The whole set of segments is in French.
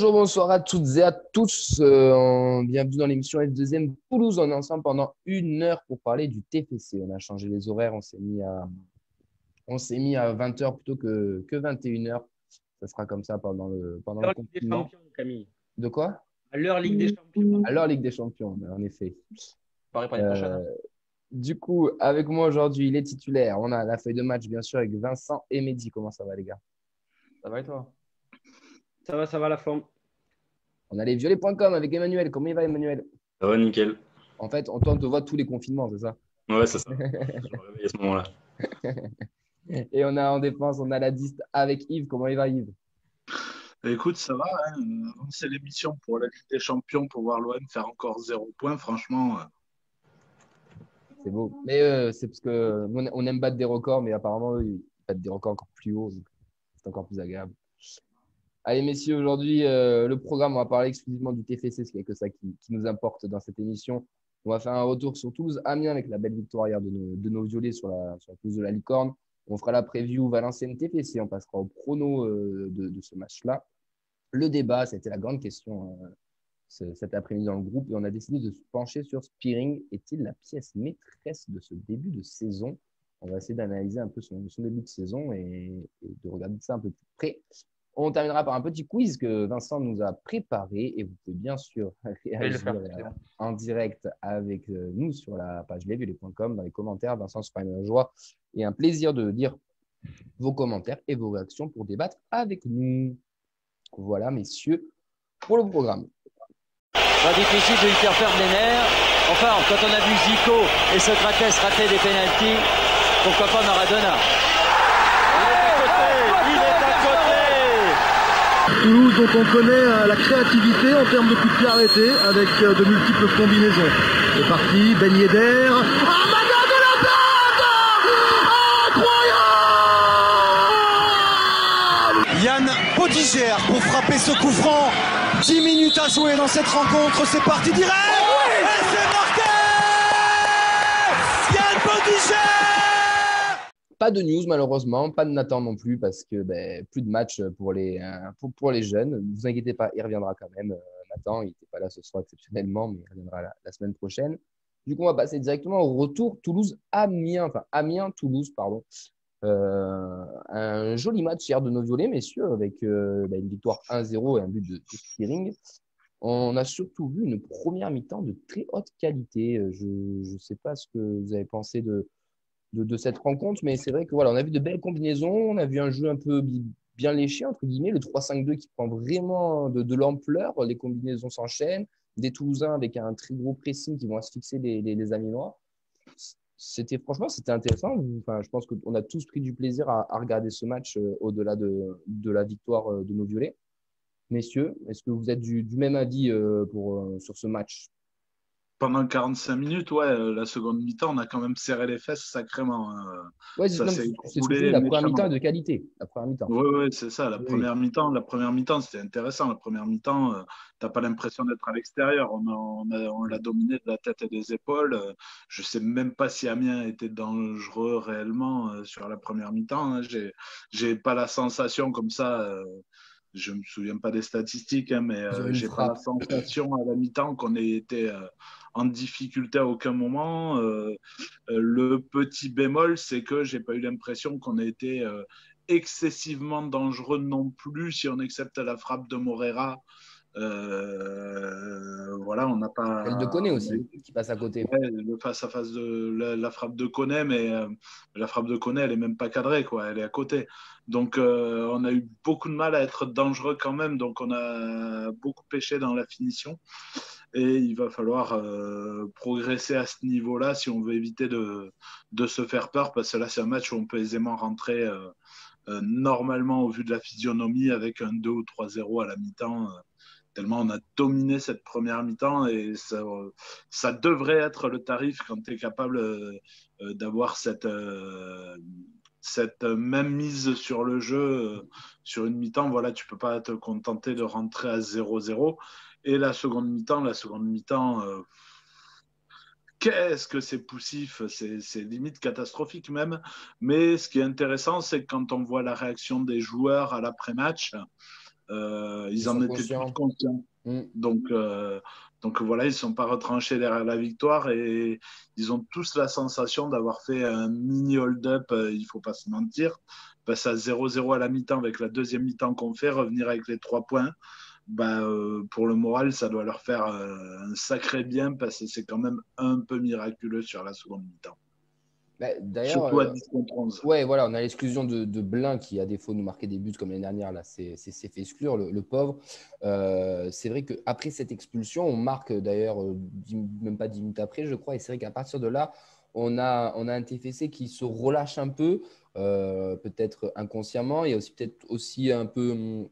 Bonjour, bonsoir à toutes et à tous. Bienvenue dans l'émission F2M Toulouse. On est ensemble pendant 1 heure pour parler du TFC. On a changé les horaires. On s'est mis à 20 heures plutôt que 21 heures. Ça sera comme ça pendant le L'heure Ligue des confinement. Champions, Camille. De quoi? À l'heure Ligue des Champions. À l'heure Ligue des Champions, en effet. Pareil pour l'année prochaine. Euh, du coup, avec moi aujourd'hui, les titulaires. On a la feuille de match, bien sûr, avec Vincent et Mehdi. Comment ça va, les gars? Ça va et toi? Ça va la forme. On a les violets.com avec Emmanuel. Comment il va, Emmanuel? Ça va, nickel. En fait, toi, on te voit tous les confinements, c'est ça? Ouais, c'est ça. Je me réveille à ce moment-là. Et on a en défense, on a la diste avec Yves. Comment il va, Yves? Écoute, ça va, hein. Avancer l'émission pour la Ligue des Champions, pour voir l'OM faire encore 0 points, franchement. C'est beau. Mais c'est parce que on aime battre des records, mais apparemment, eux, ils battent des records encore plus hauts. Donc c'est encore plus agréable. Allez, messieurs, aujourd'hui, le programme, on va parler exclusivement du TFC, ce qui est que ça qui nous importe dans cette émission. On va faire un retour sur Toulouse-Amiens avec la belle victoire hier de nos violets sur la pelouse de la Licorne. On fera la preview Valenciennes-TFC. On passera au prono de ce match-là. Le débat, c'était la grande question cet après-midi dans le groupe. Et on a décidé de se pencher sur Spearing. Est-il la pièce maîtresse de ce début de saison? On va essayer d'analyser un peu son début de saison et de regarder ça un peu plus près. On terminera par un petit quiz que Vincent nous a préparé et vous pouvez bien sûr réagir en direct avec nous sur la page lesviolets.com dans les commentaires. Vincent sera une joie et un plaisir de lire vos commentaires et vos réactions pour débattre avec nous. Voilà, messieurs, pour le programme. Pas difficile de lui faire perdre les nerfs. Enfin, quand on a vu Zico et Socrates rater des pénaltys, pourquoi pas Maradona? Toulouse, donc on connaît la créativité en termes de coups de pied arrêtés avec de multiples combinaisons. C'est parti, Ben Yedder. Ah, Maga de la tête! Incroyable! Yann Podigère pour frapper ce coup franc. 10 minutes à jouer dans cette rencontre, c'est parti direct! Et c'est marqué! Yann Podigère! Pas de news malheureusement, pas de Nathan non plus parce que plus de matchs pour les jeunes. Ne vous inquiétez pas, il reviendra quand même. Nathan, il n'était pas là ce soir exceptionnellement, mais il reviendra la semaine prochaine. Du coup, on va passer directement au retour Toulouse-Amiens, enfin Amiens-Toulouse, pardon. Un joli match hier de nos violets, messieurs, avec une victoire 1-0 et un but de Spearing. On a surtout vu une première mi-temps de très haute qualité. Je ne sais pas ce que vous avez pensé de cette rencontre, mais c'est vrai que voilà, on a vu de belles combinaisons, on a vu un jeu un peu bien léché, entre guillemets, le 3-5-2 qui prend vraiment de l'ampleur, les combinaisons s'enchaînent, des Toulousains avec un très gros pressing qui vont asphyxier les Amiénois. Franchement, c'était intéressant. Enfin, je pense qu'on a tous pris du plaisir à regarder ce match au-delà de la victoire de nos violets. Messieurs, est-ce que vous êtes du même avis sur ce match? Pendant 45 minutes, ouais, la seconde mi-temps, on a quand même serré les fesses sacrément. Ouais, Ça s'est c'est ce que je dis, écroulé la première mi-temps méchamment. est de qualité. La première mi-temps. Oui, c'est ça. La Oui. première mi-temps, c'était intéressant. La première mi-temps, t'as pas l'impression d'être à l'extérieur. On l'a dominé de la tête et des épaules. Je sais même pas si Amiens était dangereux réellement sur la première mi-temps, hein. J'ai pas la sensation comme ça. Je me souviens pas des statistiques, hein, mais Ils ont une j'ai pas la frappe. sensation à la mi-temps qu'on ait été en difficulté à aucun moment. Le petit bémol, c'est que j'ai pas eu l'impression qu'on ait été excessivement dangereux non plus si on accepte la frappe de Morera. Voilà, on n'a pas. Celle de Koné aussi, qui passe à côté. Ouais, le face-à-face de la frappe de Koné, mais la frappe de Koné, elle est même pas cadrée, quoi. Elle est à côté. Donc, on a eu beaucoup de mal à être dangereux quand même. Donc, on a beaucoup pêché dans la finition. Et il va falloir progresser à ce niveau-là si on veut éviter de se faire peur, parce que là, c'est un match où on peut aisément rentrer normalement au vu de la physionomie avec un 2 ou 3-0 à la mi-temps. Tellement on a dominé cette première mi-temps et ça devrait être le tarif quand tu es capable d'avoir cette même mise sur le jeu sur une mi-temps. Voilà, tu peux pas te contenter de rentrer à 0-0. Et la seconde mi-temps, qu'est-ce que c'est poussif, c'est limite catastrophique même. Mais ce qui est intéressant, c'est que quand on voit la réaction des joueurs à l'après-match, Ils en étaient tous conscients. Donc voilà, ils ne sont pas retranchés derrière la victoire et ils ont tous la sensation d'avoir fait un mini hold-up, il ne faut pas se mentir. Passer à 0-0 à la mi-temps avec la deuxième mi-temps qu'on fait, revenir avec les 3 points, pour le moral, ça doit leur faire un sacré bien parce que c'est quand même un peu miraculeux sur la seconde mi-temps. D'ailleurs, surtout à 10 contre 11. Ouais, voilà, on a l'exclusion de Blin qui, à défaut de nous marquer des buts comme l'année dernière, là, s'est fait exclure, le pauvre. C'est vrai qu'après cette expulsion, on marque d'ailleurs, même pas 10 minutes après, je crois, et c'est vrai qu'à partir de là, on a un TFC qui se relâche un peu, peut-être inconsciemment, et aussi peut-être aussi un peu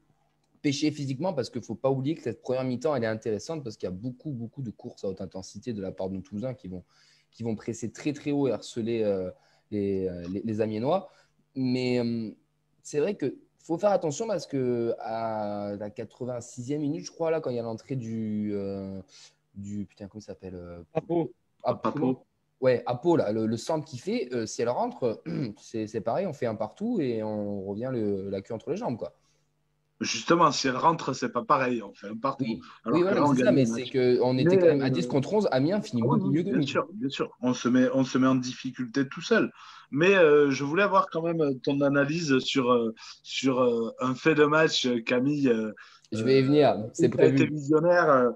péché physiquement, parce qu'il ne faut pas oublier que cette première mi-temps, elle est intéressante parce qu'il y a beaucoup, beaucoup de courses à haute intensité de la part de nos Toulousains qui vont presser très, très haut et harceler les Amiénois. Mais c'est vrai qu'il faut faire attention parce qu'à la 86e minute, je crois, là, quand il y a l'entrée du putain, comment il s'appelle Apo. Ouais, Apo, là, le centre qu'il fait, si elle rentre, c'est pareil, on fait un partout et on revient la queue entre les jambes, quoi. Justement, si elle rentre, c'est pas pareil, on fait un partout. Oui, Alors voilà, c'est ça, mais c'est qu'on était quand même à 10 contre 11. Amiens finit beaucoup mieux que nous. Bien sûr. On se met en difficulté tout seul. Mais je voulais avoir quand même ton analyse sur un fait de match, Camille. Je vais y venir, c'est prévu. Tu es visionnaire.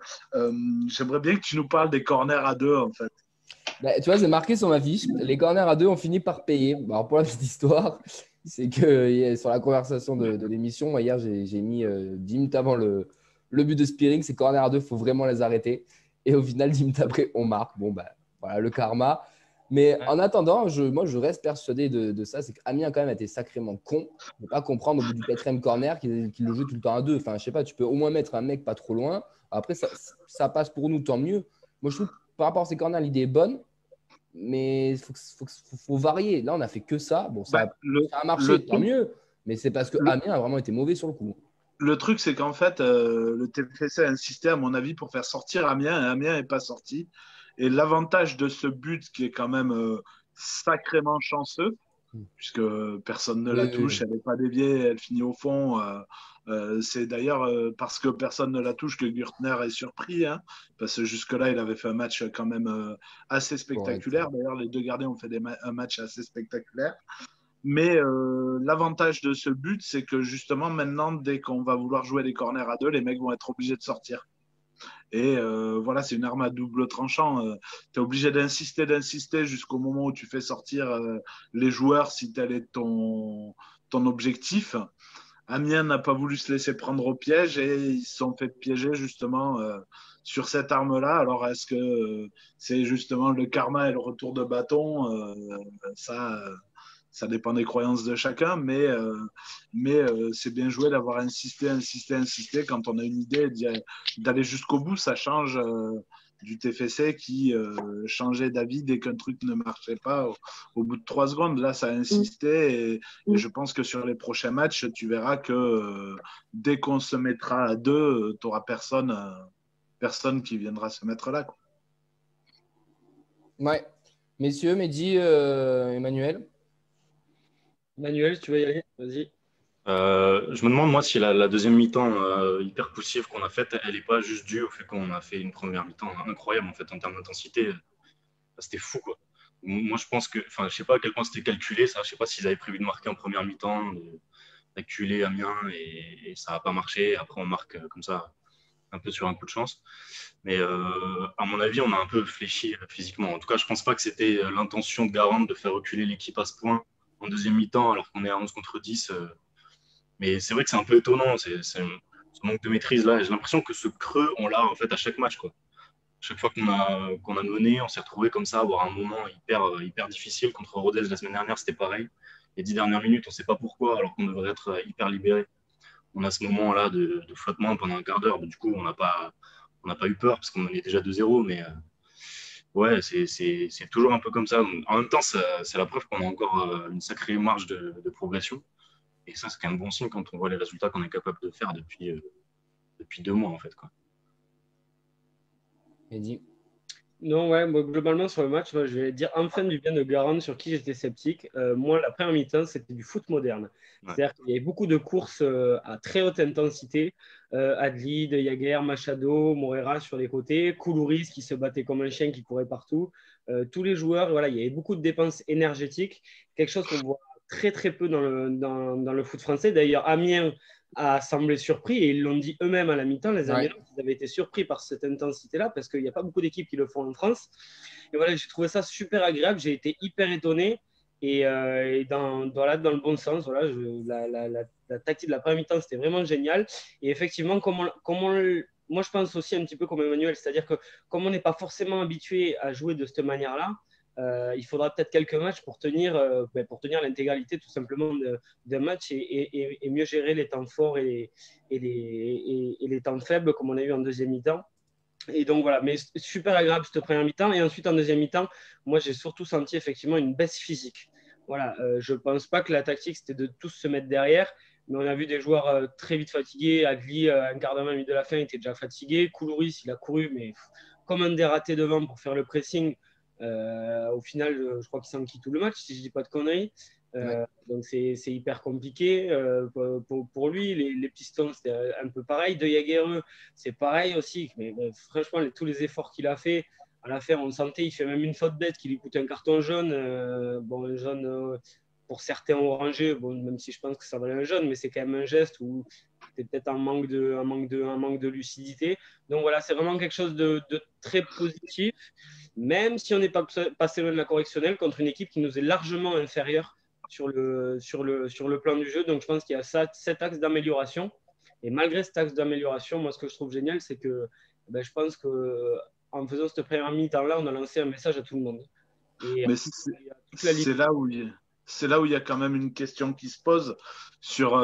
J'aimerais bien que tu nous parles des corners à 2, en fait. Tu vois, c'est marqué sur ma fiche. Les corners à 2 ont fini par payer. Alors, pour la petite histoire, c'est que sur la conversation de l'émission, hier, j'ai mis 10 minutes avant le but de Spearing. Ces corners à 2, il faut vraiment les arrêter. Et au final, 10 minutes après, on marque. Bon, voilà, le karma. Mais en attendant, moi, je reste persuadé de ça. C'est qu'Amiens, quand même, a été sacrément con. On ne peut pas comprendre au bout du 4e corner qu'il le joue tout le temps à 2. Enfin, je sais pas, tu peux au moins mettre un mec pas trop loin. Après, ça passe pour nous, tant mieux. Moi, je trouve que par rapport à ces corners, l'idée est bonne. Mais il faut varier. Là, on n'a fait que ça. Bon, ça a marché, tant mieux. Mais c'est parce que Amiens a vraiment été mauvais sur le coup. Le truc, c'est qu'en fait, le TFC a insisté, à mon avis, pour faire sortir Amiens. Et Amiens n'est pas sorti. Et l'avantage de ce but, qui est quand même sacrément chanceux, puisque personne ne la touche, elle n'est pas déviée, elle finit au fond. C'est d'ailleurs parce que personne ne la touche que Gürtner est surpris, hein, parce que jusque-là, il avait fait un match quand même assez spectaculaire. Correct. D'ailleurs, les deux gardiens ont fait un match assez spectaculaire. Mais l'avantage de ce but, c'est que justement, maintenant, dès qu'on va vouloir jouer les corners à 2, les mecs vont être obligés de sortir. Et voilà, c'est une arme à double tranchant. Tu es obligé d'insister jusqu'au moment où tu fais sortir les joueurs si tel est ton objectif. Amiens n'a pas voulu se laisser prendre au piège et ils se sont fait piéger justement sur cette arme-là. Alors, est-ce que c'est justement le karma et le retour de bâton ça dépend des croyances de chacun, mais c'est bien joué d'avoir insisté quand on a une idée d'aller jusqu'au bout. Ça change du TFC qui changeait d'avis dès qu'un truc ne marchait pas au bout de 3 secondes. Là, ça a insisté et je pense que sur les prochains matchs, tu verras que dès qu'on se mettra à 2, tu n'auras personne qui viendra se mettre là, quoi. Ouais. Messieurs, Mehdi, Emmanuel. Manuel, si tu veux y aller, vas-y. Je me demande, moi, si la deuxième mi-temps hyper poussive qu'on a faite, elle n'est pas juste due au fait qu'on a fait une première mi-temps incroyable en fait en termes d'intensité. C'était fou, quoi. Moi, je pense que, enfin, je sais pas à quel point c'était calculé, ça. Je sais pas s'ils avaient prévu de marquer en première mi-temps, d'acculer Amiens et ça n'a pas marché. Après, on marque comme ça, un peu sur un coup de chance. Mais à mon avis, on a un peu fléchi physiquement. En tout cas, je pense pas que c'était l'intention de Garand de faire reculer l'équipe à ce point en deuxième mi-temps, alors qu'on est à 11 contre 10. Mais c'est vrai que c'est un peu étonnant, ce manque de maîtrise là. J'ai l'impression que ce creux, on l'a en fait à chaque match, quoi. Chaque fois qu'on a mené, on s'est retrouvé comme ça, à avoir un moment hyper difficile. Contre Rodez la semaine dernière, c'était pareil. Les 10 dernières minutes, on ne sait pas pourquoi, alors qu'on devrait être hyper libéré. On a ce moment-là de flottement pendant un quart d'heure. Du coup, on n'a pas eu peur parce qu'on menait déjà 2-0, mais ouais, c'est toujours un peu comme ça. En même temps, c'est la preuve qu'on a encore une sacrée marge de progression. Et ça, c'est quand même bon signe quand on voit les résultats qu'on est capable de faire depuis 2 mois, en fait, quoi. Mehdi. Non, ouais, moi, globalement sur le match, moi, je vais dire enfin du bien de Garand sur qui j'étais sceptique. Moi, la première mi-temps, c'était du foot moderne. Ouais. C'est-à-dire qu'il y avait beaucoup de courses à très haute intensité. Adli, De Jager, Machado, Morera sur les côtés, Koulouris qui se battait comme un chien, qui courait partout. Tous les joueurs, voilà, il y avait beaucoup de dépenses énergétiques, quelque chose qu'on voit très très peu dans le foot français. D'ailleurs, Amiens a semblé surpris et ils l'ont dit eux-mêmes à la mi-temps, les Amiens, ils avaient été surpris par cette intensité-là parce qu'il n'y a pas beaucoup d'équipes qui le font en France. Et voilà, j'ai trouvé ça super agréable, j'ai été hyper étonné et dans le bon sens. Voilà, la tactique de la première mi-temps, c'était vraiment génial. Et effectivement, moi, je pense aussi un petit peu comme Emmanuel, c'est-à-dire que comme on n'est pas forcément habitué à jouer de cette manière-là, il faudra peut-être quelques matchs pour tenir l'intégralité tout simplement d'un match et mieux gérer les temps forts et les temps faibles comme on a eu en deuxième mi-temps. Et donc voilà, mais super agréable cette première mi-temps. Et ensuite en deuxième mi-temps, moi j'ai surtout senti effectivement une baisse physique. Voilà, je ne pense pas que la tactique c'était de tous se mettre derrière, mais on a vu des joueurs très vite fatigués. Agli, un quart d'heure, 20 minutes de la fin, était déjà fatigué. Koulouris, il a couru, mais comme un dératé devant pour faire le pressing. Au final, je crois qu'il s'enquille tout le match, si je ne dis pas de conneries. Donc c'est hyper compliqué pour lui. Les Pistons, c'était un peu pareil. De Jager, c'est pareil aussi. Mais franchement, tous les efforts qu'il a fait, à la fin, on le sentait. Il fait même une faute bête qui lui coûte un carton jaune. Un jaune pour certains orangés, même si je pense que ça valait un jaune, mais c'est quand même un geste où c'est peut-être un manque de lucidité. Donc voilà, c'est vraiment quelque chose de très positif, même si on n'est pas passé loin de la correctionnelle contre une équipe qui nous est largement inférieure sur le plan du jeu. Donc je pense qu'il y a cet axe d'amélioration. Et malgré cet axe d'amélioration, moi ce que je trouve génial, c'est que je pense qu'en faisant cette première mi-temps-là, on a lancé un message à tout le monde. Mais c'est là où il y a quand même une question qui se pose sur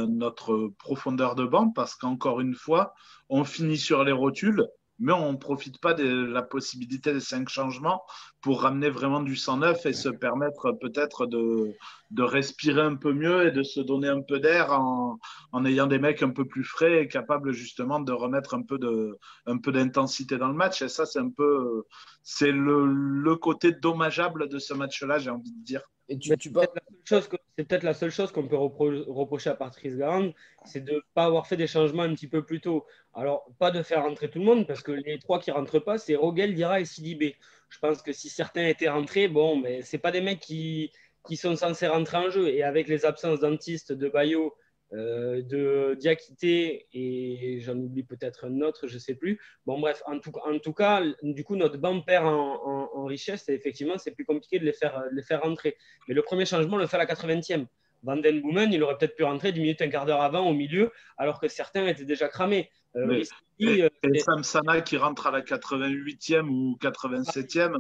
notre profondeur de banc, parce qu'encore une fois, on finit sur les rotules, mais on ne profite pas de la possibilité des 5 changements pour ramener vraiment du sang neuf et se permettre peut-être de respirer un peu mieux et de se donner un peu d'air en ayant des mecs un peu plus frais et capables justement de remettre un peu d'intensité dans le match. Et ça, c'est le côté dommageable de ce match-là, j'ai envie de dire. Et c'est peut-être la seule chose qu'on peut reprocher à Patrice Garand, c'est de ne pas avoir fait des changements un petit peu plus tôt. Alors, pas de faire rentrer tout le monde, parce que les 3 qui ne rentrent pas, c'est Rogel, Dira et Sidibé. Je pense que si certains étaient rentrés, mais ce n'est pas des mecs qui sont censés rentrer en jeu. Et avec les absences d'Antiste, de Bayo, de Diakité, et j'en oublie peut-être un autre, je ne sais plus. Bon, bref, en tout cas, du coup, notre banc perd en richesse, et effectivement, c'est plus compliqué de les faire rentrer. Mais le premier changement, on le fait à la 80e. Van Den Boomen, il aurait peut-être pu rentrer 10 minutes, un quart d'heure avant, au milieu, alors que certains étaient déjà cramés. Et Samsana qui rentre à la 88e ou 87e.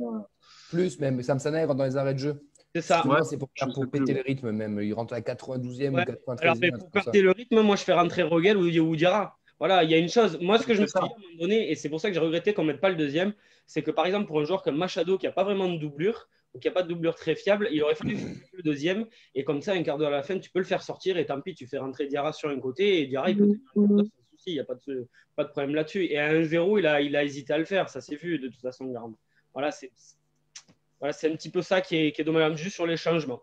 Plus même, Samsana, il rentre dans les arrêts de jeu. C'est ça. C'est pour péter le rythme même. Il rentre à la 92e ou 93e. Alors, pour péter le rythme, moi, je fais rentrer Rogel ou Dira. Voilà, il y a une chose. Moi, ce que je me suis dit à un moment donné, et c'est pour ça que j'ai regretté qu'on ne mette pas le deuxième, c'est que par exemple, pour un joueur comme Machado, qui n'a pas vraiment de doublure, ou qui n'a pas de doublure très fiable, il aurait fallu le deuxième. Et comme ça, un quart d'heure à la fin, tu peux le faire sortir. Et tant pis, tu fais rentrer Diarra sur un côté. Et Diarra, il peut tenir sans souci. Il n'y a pas de problème là-dessus. Et à 1-0, il a hésité à le faire. Ça s'est vu de toute façon, Garand. Voilà, c'est un petit peu ça qui est dommage, juste sur les changements.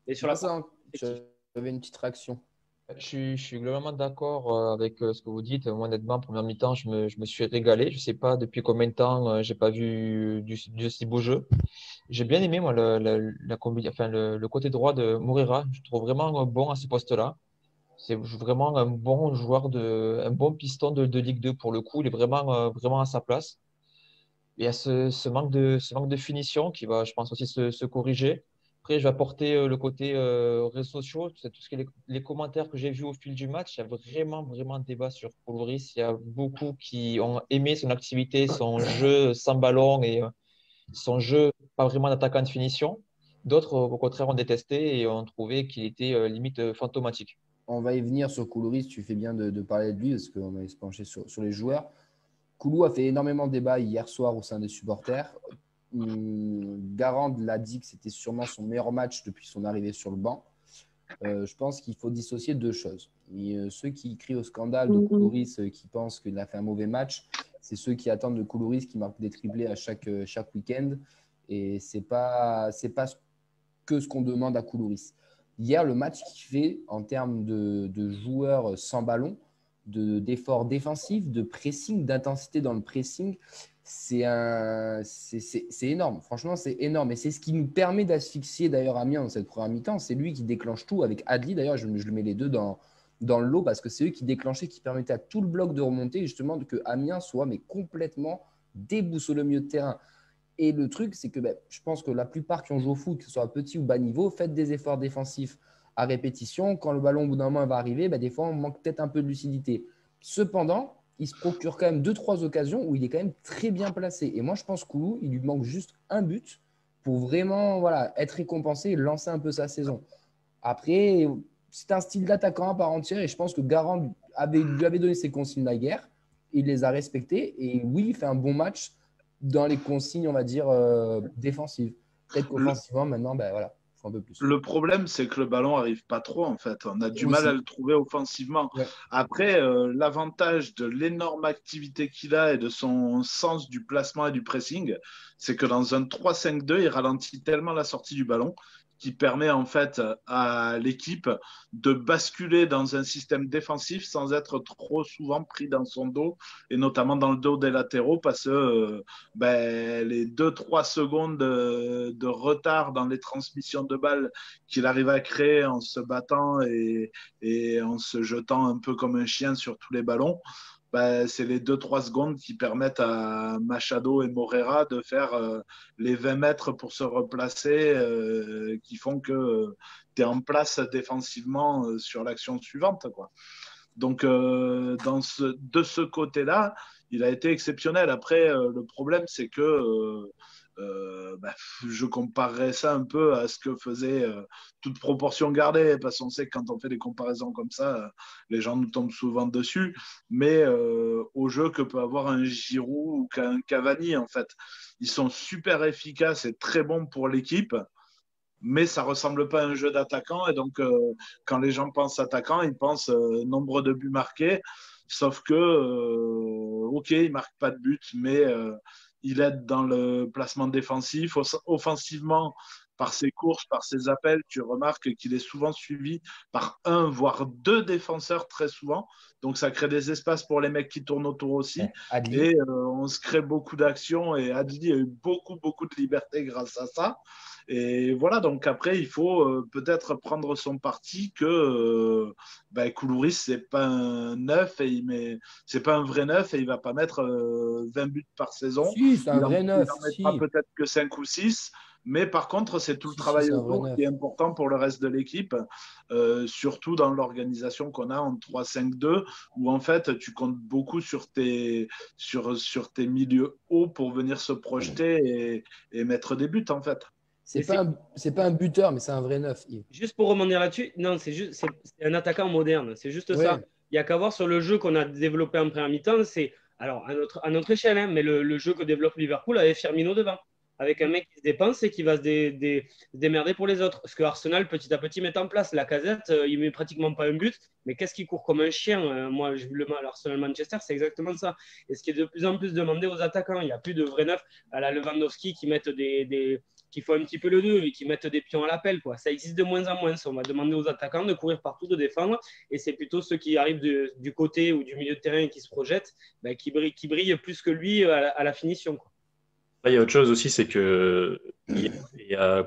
Et sur j'avais une petite réaction. Je suis globalement d'accord avec ce que vous dites. Moi, honnêtement, première mi-temps, je me suis régalé. Je ne sais pas depuis combien de temps je n'ai pas vu du si beau jeu. J'ai bien aimé, moi, le côté droit de Moreira. Je trouve vraiment bon à ce poste-là. C'est vraiment un bon joueur, un bon piston de Ligue 2 pour le coup. Il est vraiment à sa place. Il y a ce manque de finition qui va, je pense, aussi se corriger. Après, je vais apporter le côté réseaux sociaux, tout ce qui est les commentaires que j'ai vus au fil du match. Il y a vraiment, vraiment un débat sur Koulouris. Il y a beaucoup qui ont aimé son activité, son jeu sans ballon et son jeu pas vraiment d'attaquant de finition. D'autres, au contraire, ont détesté et ont trouvé qu'il était limite fantomatique. On va y venir sur Koulouris. Tu fais bien de parler de lui parce qu'on va se pencher sur les joueurs. Koulou a fait énormément de débats hier soir au sein des supporters. Garand l'a dit que c'était sûrement son meilleur match depuis son arrivée sur le banc. Je pense qu'il faut dissocier 2 choses. Ceux qui crient au scandale de Koulouris, qui pensent qu'il a fait un mauvais match, il c'est ceux qui attendent de Koulouris qui marquent des triplés à chaque week-end. Et ce n'est pas que ce qu'on demande à Koulouris. Hier, le match qu'il fait en termes de joueurs sans ballon, d'efforts défensifs, de pressing, d'intensité dans le pressing, c'est énorme. Franchement, c'est énorme. Et c'est ce qui nous permet d'asphyxier d'ailleurs Amiens dans cette première mi-temps. C'est lui qui déclenche tout avec Adli. D'ailleurs, je le mets les deux dans le lot parce que c'est eux qui déclenchaient, qui permettaient à tout le bloc de remonter, justement que Amiens soit complètement déboussolé au milieu de terrain. Et le truc, c'est que je pense que la plupart qui ont joué au foot, que ce soit à petit ou bas niveau, faites des efforts défensifs à répétition. Quand le ballon, au bout d'un moment, va arriver, des fois, on manque peut-être un peu de lucidité. Cependant, il se procure quand même 2-3 occasions où il est quand même très bien placé. Et moi, je pense qu'Oulou, il lui manque juste un but pour vraiment être récompensé et lancer un peu sa saison. Après, c'est un style d'attaquant à part entière et je pense que Garand lui avait donné ses consignes naguère. Il les a respectées et oui, il fait un bon match dans les consignes, on va dire, défensives. Peut-être qu'offensivement, maintenant, voilà. Un peu plus. Le problème, c'est que le ballon n'arrive pas trop, en fait. On a du mal à le trouver offensivement. Ouais. Après, l'avantage de l'énorme activité qu'il a et de son sens du placement et du pressing, c'est que dans un 3-5-2, il ralentit tellement la sortie du ballon qui permet en fait à l'équipe de basculer dans un système défensif sans être trop souvent pris dans son dos et notamment dans le dos des latéraux parce que les 2-3 secondes de retard dans les transmissions de balles qu'il arrive à créer en se battant et en se jetant un peu comme un chien sur tous les ballons, c'est les 2-3 secondes qui permettent à Machado et Morera de faire les 20 mètres pour se replacer qui font que tu es en place défensivement sur l'action suivante, quoi. Donc, de ce côté-là, il a été exceptionnel. Après, le problème, c'est que je comparerais ça un peu à ce que faisait toute proportion gardée, parce qu'on sait que quand on fait des comparaisons comme ça, les gens nous tombent souvent dessus, mais au jeu que peut avoir un Giroud ou qu'un Cavani, en fait. Ils sont super efficaces et très bons pour l'équipe, mais ça ne ressemble pas à un jeu d'attaquant, et donc quand les gens pensent attaquant, ils pensent nombre de buts marqués, sauf que, ok, il ne marque pas de but, mais il aide dans le placement défensif. Offensivement, par ses courses, par ses appels, tu remarques qu'il est souvent suivi par un, voire deux défenseurs très souvent. Donc, ça crée des espaces pour les mecs qui tournent autour aussi. Et on se crée beaucoup d'actions. Et Adli a eu beaucoup, beaucoup de liberté grâce à ça. Et voilà, donc après, il faut peut-être prendre son parti que Koulouris, c'est pas un neuf c'est pas un vrai neuf et il va pas mettre 20 buts par saison. Si, c'est un vrai neuf. Il en mettra peut-être que 5 ou 6. Mais par contre, c'est tout le travail autour qui est important pour le reste de l'équipe, surtout dans l'organisation qu'on a en 3-5-2, où en fait, tu comptes beaucoup sur tes milieux hauts pour venir se projeter et mettre des buts, en fait. C'est pas un buteur, mais c'est un vrai neuf. Yves. Juste pour rebondir là-dessus, non, c'est un attaquant moderne. C'est juste ça. Il n'y a qu'à voir sur le jeu qu'on a développé en première mi-temps. C'est, alors, à notre échelle, hein, mais le jeu que développe Liverpool avec Firmino devant, avec un mec qui se dépense et qui va se démerder pour les autres. Ce que Arsenal, petit à petit, met en place. Lacazette, il ne met pratiquement pas un but, mais qu'est-ce qu'il court comme un chien. Moi, j'ai vu le mal Arsenal-Manchester, c'est exactement ça. Et ce qui est de plus en plus demandé aux attaquants. Il n'y a plus de vrais neufs à la Lewandowski qui font un petit peu le 2 et qui mettent des pions à l'appel, quoi. Ça existe de moins en moins. On va demander aux attaquants de courir partout, de défendre. Et c'est plutôt ceux qui arrivent du côté ou du milieu de terrain et qui se projettent, qui brillent plus que lui à la finition, quoi. Là, il y a autre chose aussi, c'est que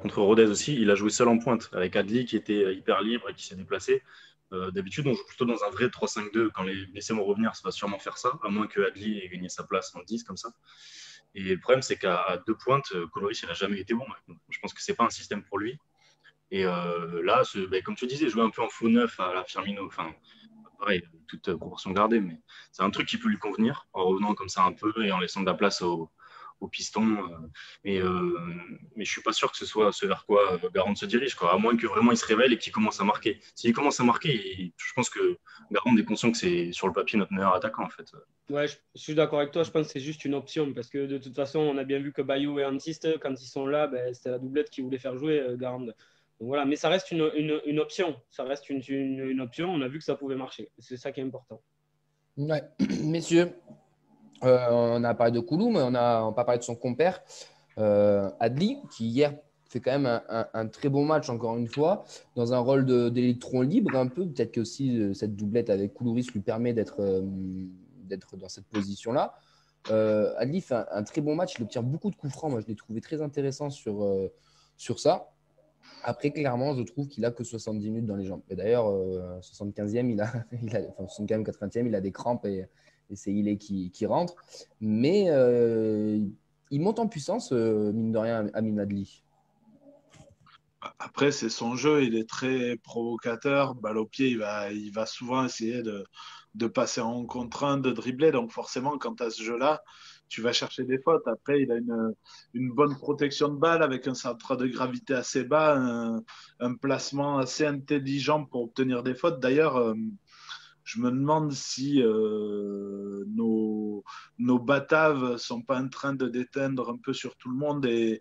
contre Rodez aussi, il a joué seul en pointe, avec Adli qui était hyper libre et qui s'est déplacé. D'habitude, on joue plutôt dans un vrai 3-5-2. Quand les blessés vont revenir, ça va sûrement faire ça, à moins que Adli ait gagné sa place en 10 comme ça. Et le problème, c'est qu'à deux pointes, Koulouris, il n'a jamais été bon. Je pense que ce n'est pas un système pour lui. Et là, comme tu disais, jouer un peu en faux neuf à la Firmino, enfin, pareil, toute proportion gardée, mais c'est un truc qui peut lui convenir, en revenant comme ça un peu et en laissant de la place au piston. Mais je ne suis pas sûr que ce soit ce vers quoi Garand se dirige, quoi, à moins que vraiment il se révèle et qu'il commence à marquer. S'il commence à marquer, je pense que Garand est conscient que c'est sur le papier notre meilleur attaquant, en fait. Ouais, je suis d'accord avec toi. Je pense que c'est juste une option parce que de toute façon, on a bien vu que Bayo et Antiste, quand ils sont là, c'était la doublette qui voulait faire jouer Garand. Donc voilà, mais ça reste une option. Ça reste une option. On a vu que ça pouvait marcher. C'est ça qui est important. Ouais. Messieurs, On a parlé de Koulou, mais on n'a pas parlé de son compère, Adli, qui hier fait quand même un très bon match, encore une fois, dans un rôle d'électron libre un peu. Peut-être que aussi cette doublette avec Koulouris lui permet d'être dans cette position-là. Adli fait un très bon match, il obtient beaucoup de coups francs. Moi, je l'ai trouvé très intéressant sur ça. Après, clairement, je trouve qu'il a que 70 minutes dans les jambes. Et d'ailleurs, 75e, enfin 75e, 80e, il a des crampes et c'est Ilé qui rentre. Mais il monte en puissance, mine de rien, Amin Adli. Après, c'est son jeu, il est très provocateur. Balle au pied, il va souvent essayer de passer en contre-un, de dribbler. Donc forcément, quand tu as ce jeu-là, tu vas chercher des fautes. Après, il a une bonne protection de balle avec un centre de gravité assez bas, un placement assez intelligent pour obtenir des fautes. D'ailleurs, je me demande si nos bataves sont pas en train de déteindre un peu sur tout le monde et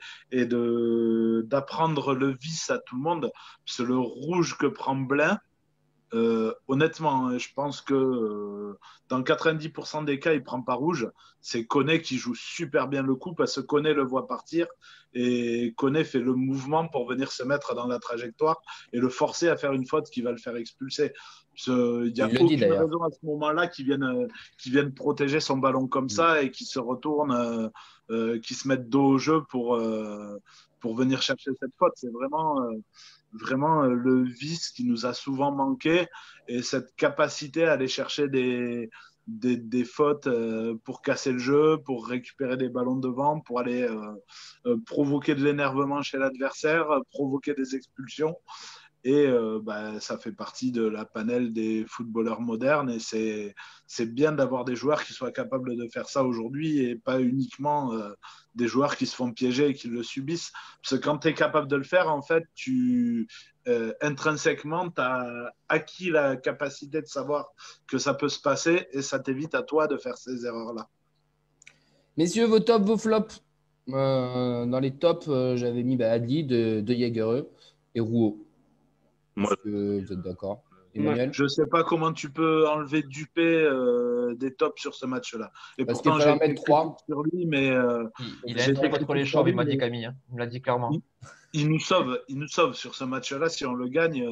d'apprendre le vice à tout le monde. Parce que le rouge que prend Blin, honnêtement, je pense que dans 90% des cas, il prend pas rouge. C'est Koné qui joue super bien le coup parce que Koné le voit partir et Koné fait le mouvement pour venir se mettre dans la trajectoire et le forcer à faire une faute qui va le faire expulser. Il n'y a aucune raison à ce moment-là qu'il vienne protéger son ballon comme ça et qu'il se retourne, qu'il se mette dos au jeu pour venir chercher cette faute. C'est vraiment le vice qui nous a souvent manqué et cette capacité à aller chercher des fautes pour casser le jeu, pour récupérer des ballons devant, pour aller provoquer de l'énervement chez l'adversaire, provoquer des expulsions. Et ça fait partie de la panel des footballeurs modernes et c'est bien d'avoir des joueurs qui soient capables de faire ça aujourd'hui et pas uniquement des joueurs qui se font piéger et qui le subissent. Parce que quand tu es capable de le faire, en fait, intrinsèquement, tu as acquis la capacité de savoir que ça peut se passer et ça t'évite à toi de faire ces erreurs-là. Messieurs, vos tops, vos flops. Dans les tops, j'avais mis Adli, de Jaegereux et Rouault. Est-ce que vous êtes d'accord? Emmanuel? Je ne sais pas comment tu peux enlever Dupé des tops sur ce match-là. Et parce pourtant, j'ai mettre 3 sur lui, mais il a un trait contre les chauves, il m'a dit Camille. Il me l'a dit clairement. Il nous sauve sur ce match-là. Si on le gagne,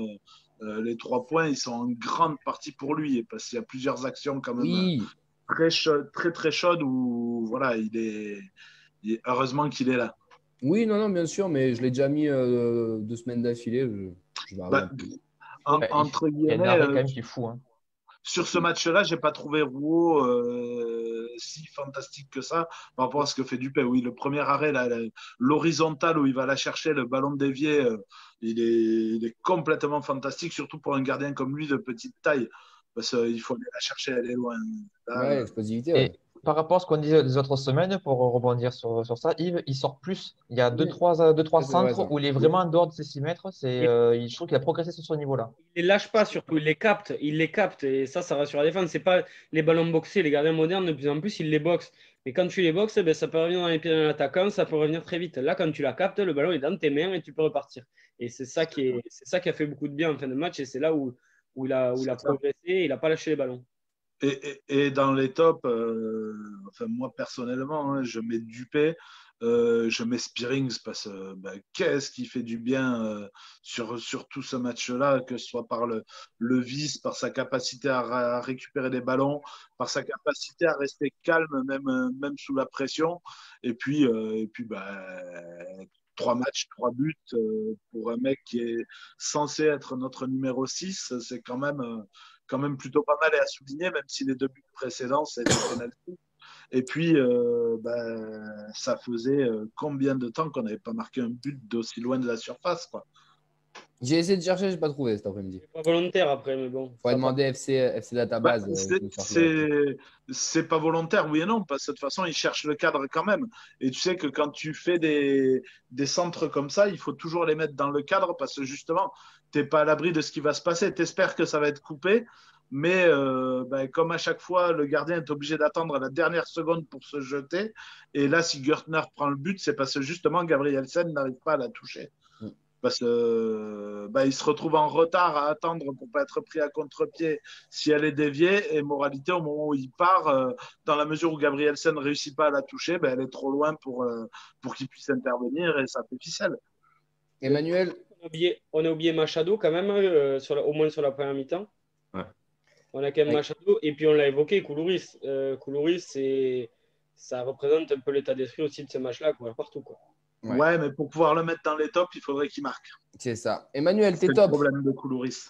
les 3 points, ils sont en grande partie pour lui. Parce qu'il y a plusieurs actions quand même très chaudes où voilà, heureusement qu'il est là. Oui, non, bien sûr, mais je l'ai déjà mis 2 semaines d'affilée. Entre guillemets, il y a un arrêt quand même qui est fou. Hein. Sur ce match-là, j'ai pas trouvé Rouault si fantastique que ça par rapport à ce que fait Dupé. Oui, le premier arrêt, l'horizontale où il va la chercher, le ballon dévié, il est complètement fantastique, surtout pour un gardien comme lui de petite taille. Parce qu'il faut aller la chercher, elle est loin. Là, l'explosivité. Ouais. Par rapport à ce qu'on disait les autres semaines, pour rebondir sur ça, Yves, il sort plus. Il y a 2-3 centres où il est vraiment en dehors de ses 6 mètres. Je trouve qu'il a progressé sur ce niveau-là. Il ne les lâche pas, surtout. Il les capte. Et ça rassure la défense. Ce n'est pas les ballons boxés. Les gardiens modernes, de plus en plus, ils les boxent. Mais quand tu les boxes, ça peut revenir dans les pieds d'un attaquant. Ça peut revenir très vite. Là, quand tu la captes, le ballon est dans tes mains et tu peux repartir. Et c'est ça qui a fait beaucoup de bien en fin de match. Et c'est là où il a progressé. Il n'a pas lâché les ballons. Et dans les tops, moi personnellement, je mets Dupé, je mets Spearings parce que qu'est-ce qui fait du bien sur tout ce match-là, que ce soit par le vice, par sa capacité à récupérer des ballons, par sa capacité à rester calme même sous la pression. Et puis 3 matchs, 3 buts pour un mec qui est censé être notre numéro 6, c'est quand même plutôt pas mal et à souligner, même si les 2 buts précédents, c'est des pénaltys. Et puis, ça faisait combien de temps qu'on n'avait pas marqué un but d'aussi loin de la surface, quoi. J'ai essayé de chercher, je n'ai pas trouvé cet après-midi. C'est pas volontaire après, mais bon. Il faudrait demander FC Database. C'est pas volontaire, oui et non, parce que de toute façon, ils cherchent le cadre quand même. Et tu sais que quand tu fais des centres comme ça, il faut toujours les mettre dans le cadre parce que justement, tu n'es pas à l'abri de ce qui va se passer. Tu espères que ça va être coupé, mais comme à chaque fois, le gardien est obligé d'attendre à la dernière seconde pour se jeter. Et là, si Gertner prend le but, c'est parce que justement, Gabrielsen n'arrive pas à la toucher. parce que il se retrouve en retard à attendre pour pas être pris à contre-pied si elle est déviée. Et moralité, au moment où il part, dans la mesure où Gabrielsen ne réussit pas à la toucher, elle est trop loin pour qu'il puisse intervenir et ça fait ficelle. Emmanuel, On a oublié Machado quand même, au moins sur la première mi-temps. Ouais. On a quand même Ouais. Machado, et puis on l'a évoqué, Koulouris. Koulouris, ça représente un peu l'état d'esprit aussi de ce match-là, quoi, partout, quoi. Ouais, mais pour pouvoir le mettre dans les tops, il faudrait qu'il marque. c'est ça. Emmanuel, C'est t'es le top. problème de Koulouris.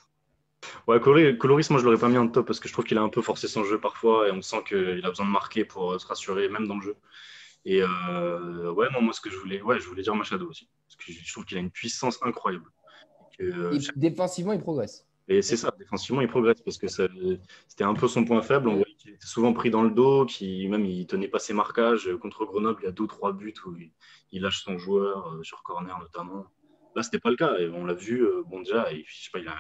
Ouais, Coloris, moi je l'aurais pas mis en top parce que je trouve qu'il a un peu forcé son jeu parfois et on sent qu'il a besoin de marquer pour se rassurer, même dans le jeu. Et ouais, non, moi ce que je voulais dire Machado aussi. Parce que je trouve qu'il a une puissance incroyable. Défensivement, il progresse. Et c'est ça, défensivement, il progresse parce que c'était un peu son point faible. On voyait qu'il était souvent pris dans le dos, même il tenait pas ses marquages. Contre Grenoble, il y a 2 ou 3 buts où il lâche son joueur sur corner notamment. Là, c'était pas le cas. Et on l'a vu, déjà, je sais pas, il a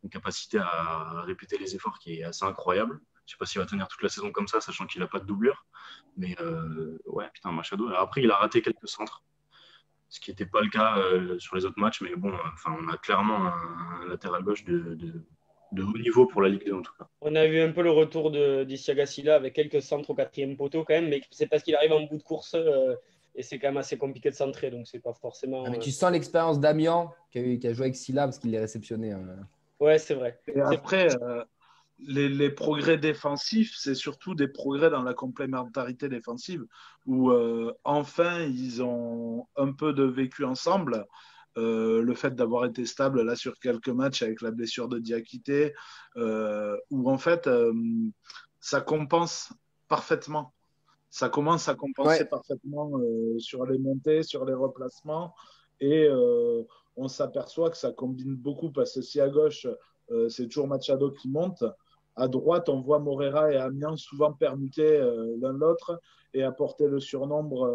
une capacité à répéter les efforts qui est assez incroyable. Je sais pas s'il va tenir toute la saison comme ça, sachant qu'il a pas de doublure. Mais ouais, putain, Machado. Après, il a raté quelques centres, ce qui n'était pas le cas sur les autres matchs. Mais bon, on a clairement un latéral gauche de haut niveau pour la Ligue 2 en tout cas. On a vu un peu le retour d'Isiaga Silla avec quelques centres au 4e poteau quand même, mais c'est parce qu'il arrive en bout de course et c'est quand même assez compliqué de centrer, donc c'est pas forcément. Ah, mais tu sens l'expérience d'Amiens qui a joué avec Silla parce qu'il l'a réceptionné. Ouais, c'est vrai. Et après, les progrès défensifs, c'est surtout des progrès dans la complémentarité défensive où enfin ils ont un peu de vécu ensemble. Le fait d'avoir été stable là sur quelques matchs avec la blessure de Diakité, où en fait ça compense parfaitement. Ça commence à compenser parfaitement sur les montées, sur les replacements, et on s'aperçoit que ça combine beaucoup parce que si à gauche c'est toujours Machado qui monte, à droite on voit Morera et Amiens souvent permuter l'un l'autre et apporter le surnombre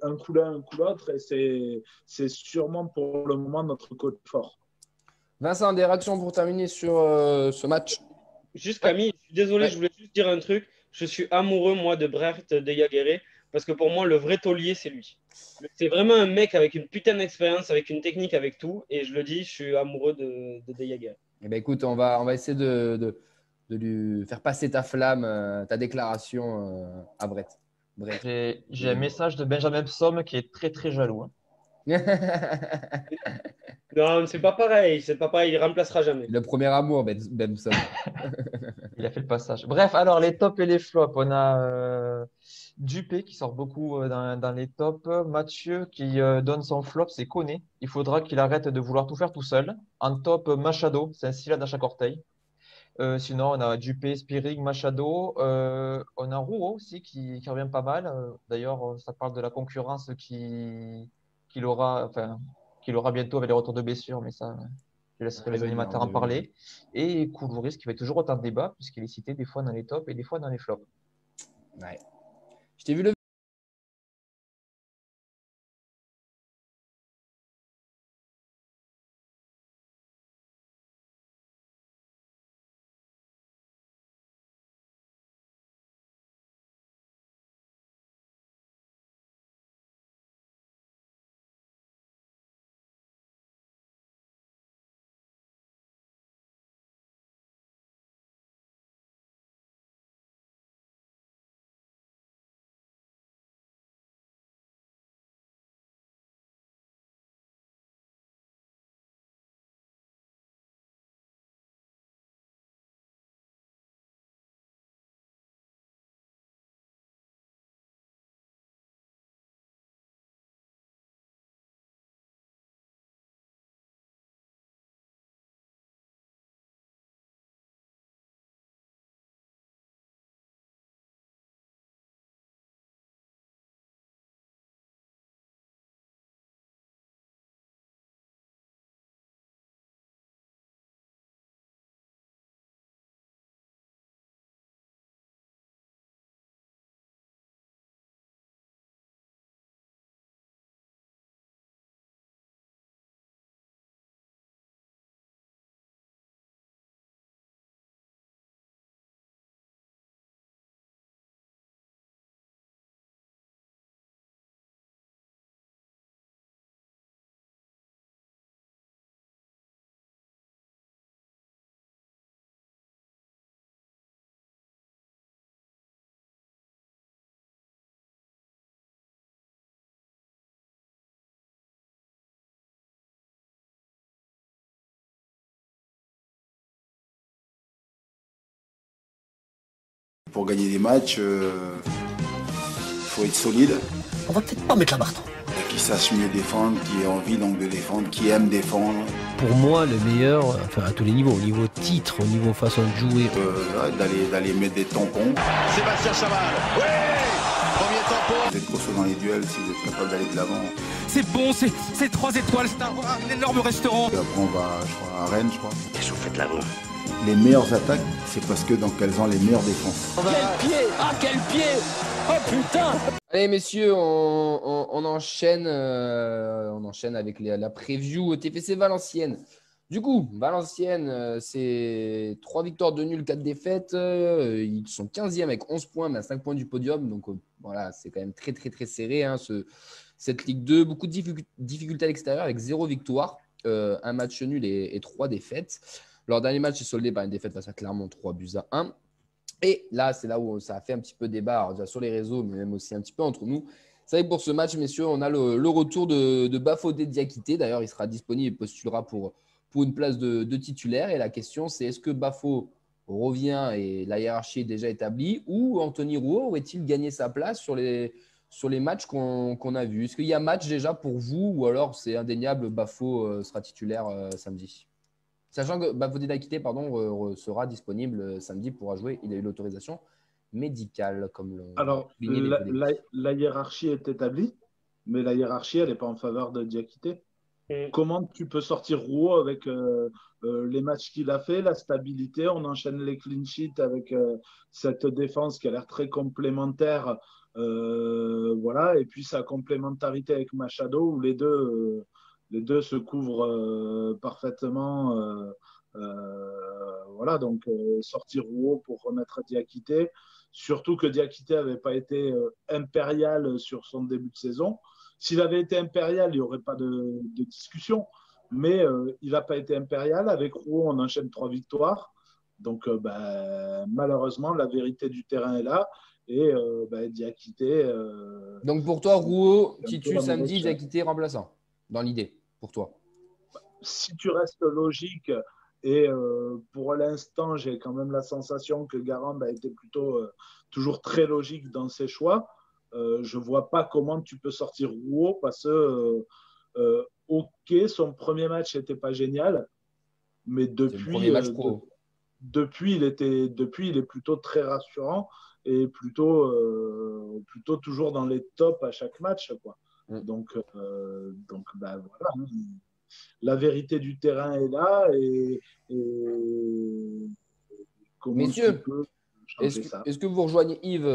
un coup l'un, un coup l'autre, et c'est sûrement pour le moment notre côté fort. Vincent, des réactions pour terminer sur ce match? Juste Camille, je suis désolé, Ouais. je voulais juste dire un truc. Je suis amoureux, moi, de Brecht de Jaguerre, parce que pour moi, le vrai taulier, c'est lui. C'est vraiment un mec avec une putain d'expérience, avec une technique, avec tout. Et je le dis, je suis amoureux de Jaguerre. Eh ben, écoute, on va essayer de lui faire passer ta flamme, ta déclaration à Brett. J'ai un message de Benjamin Psaume qui est très très jaloux, hein. Non, c'est pas pareil, c'est pas pareil, il remplacera jamais. Le premier amour, Benson. Il a fait le passage. Bref, alors les tops et les flops. On a Dupé qui sort beaucoup dans les tops. Mathieu qui donne son flop, c'est Koné. Il faudra qu'il arrête de vouloir tout faire tout seul. En top, Machado, c'est un cylindre à chaque orteil. Sinon, on a Dupé, Spirig, Machado. On a Rouault aussi qui revient pas mal. D'ailleurs, ça parle de la concurrence qu'il aura, enfin, qu'il aura bientôt avec les retours de blessures, mais ça, je laisserai les animateurs en parler. Et Koulouris qui fait toujours autant de débat, puisqu'il est cité des fois dans les tops et des fois dans les flops. Ouais. Je t'ai vu le Pour gagner des matchs, faut être solide. On va peut-être pas mettre la barre. Qui sache mieux défendre, qui ait envie donc de défendre, qui aime défendre. Pour moi, le meilleur, enfin à tous les niveaux, au niveau titre, au niveau façon de jouer. D'aller mettre des tampons. Sébastien Chaval, oui, premier tampon. Vous êtes costaud dans les duels si vous êtes capable d'aller de l'avant. C'est bon, c'est 3 étoiles, c'est un énorme restaurant. Et après on va, je crois, à Rennes, je crois. Qu'est-ce que vous faites là-bas? Les meilleures attaques, c'est parce que donc elles ont les meilleures défenses. Quel pied! Ah quel pied! Oh putain! Allez messieurs, on enchaîne avec la preview TFC Valenciennes. Du coup, Valenciennes, c'est 3 victoires, 2 nuls, 4 défaites. Ils sont 15e avec 11 points, mais à 5 points du podium. Donc voilà, c'est quand même très très très serré hein, cette Ligue 2. Beaucoup de difficultés à l'extérieur avec 0 victoire, un match nul et 3 défaites. Leur dernier match est soldé par une défaite face à Clermont, 3-1. Et là, c'est là où ça a fait un petit peu débat, alors déjà sur les réseaux, mais même aussi un petit peu entre nous. C'est vrai que pour ce match, messieurs, on a le retour de Bafodé Diakité. D'ailleurs, il sera disponible et postulera pour une place de titulaire. Et la question, c'est est-ce que Bafo revient et la hiérarchie est déjà établie ou Anthony Rouault aurait-il gagné sa place sur les matchs qu'on a vus? Est-ce qu'il y a match déjà pour vous ou alors c'est indéniable, Bafo sera titulaire samedi? Sachant que Bafodé Diakité sera disponible samedi pour jouer. Il a eu l'autorisation médicale. Alors, la hiérarchie est établie, mais la hiérarchie, elle n'est pas en faveur de Diakité. Comment tu peux sortir Rouault avec les matchs qu'il a fait, la stabilité, on enchaîne les clean sheets avec cette défense qui a l'air très complémentaire, voilà, et puis sa complémentarité avec Machado où les deux se couvrent parfaitement. Voilà, donc sortir Rouault pour remettre Diakité, surtout que Diakité n'avait pas été impérial sur son début de saison. S'il avait été impérial, il n'y aurait pas de discussion. Mais il n'a pas été impérial. Avec Rouault, on enchaîne 3 victoires. Donc, malheureusement, la vérité du terrain est là. Et Diakité… Donc, pour toi, Rouault, Titu samedi, Diakité remplaçant, dans l'idée, pour toi? Si tu restes logique, et pour l'instant, j'ai quand même la sensation que Garand a été plutôt toujours très logique dans ses choix. Je ne vois pas comment tu peux sortir Rouault parce que, ok, son premier match n'était pas génial, mais depuis, il est plutôt très rassurant et plutôt toujours dans les tops à chaque match, quoi. Donc voilà. La vérité du terrain est là et comment Messieurs, tu peux changer ça? Est-ce que vous rejoignez Yves?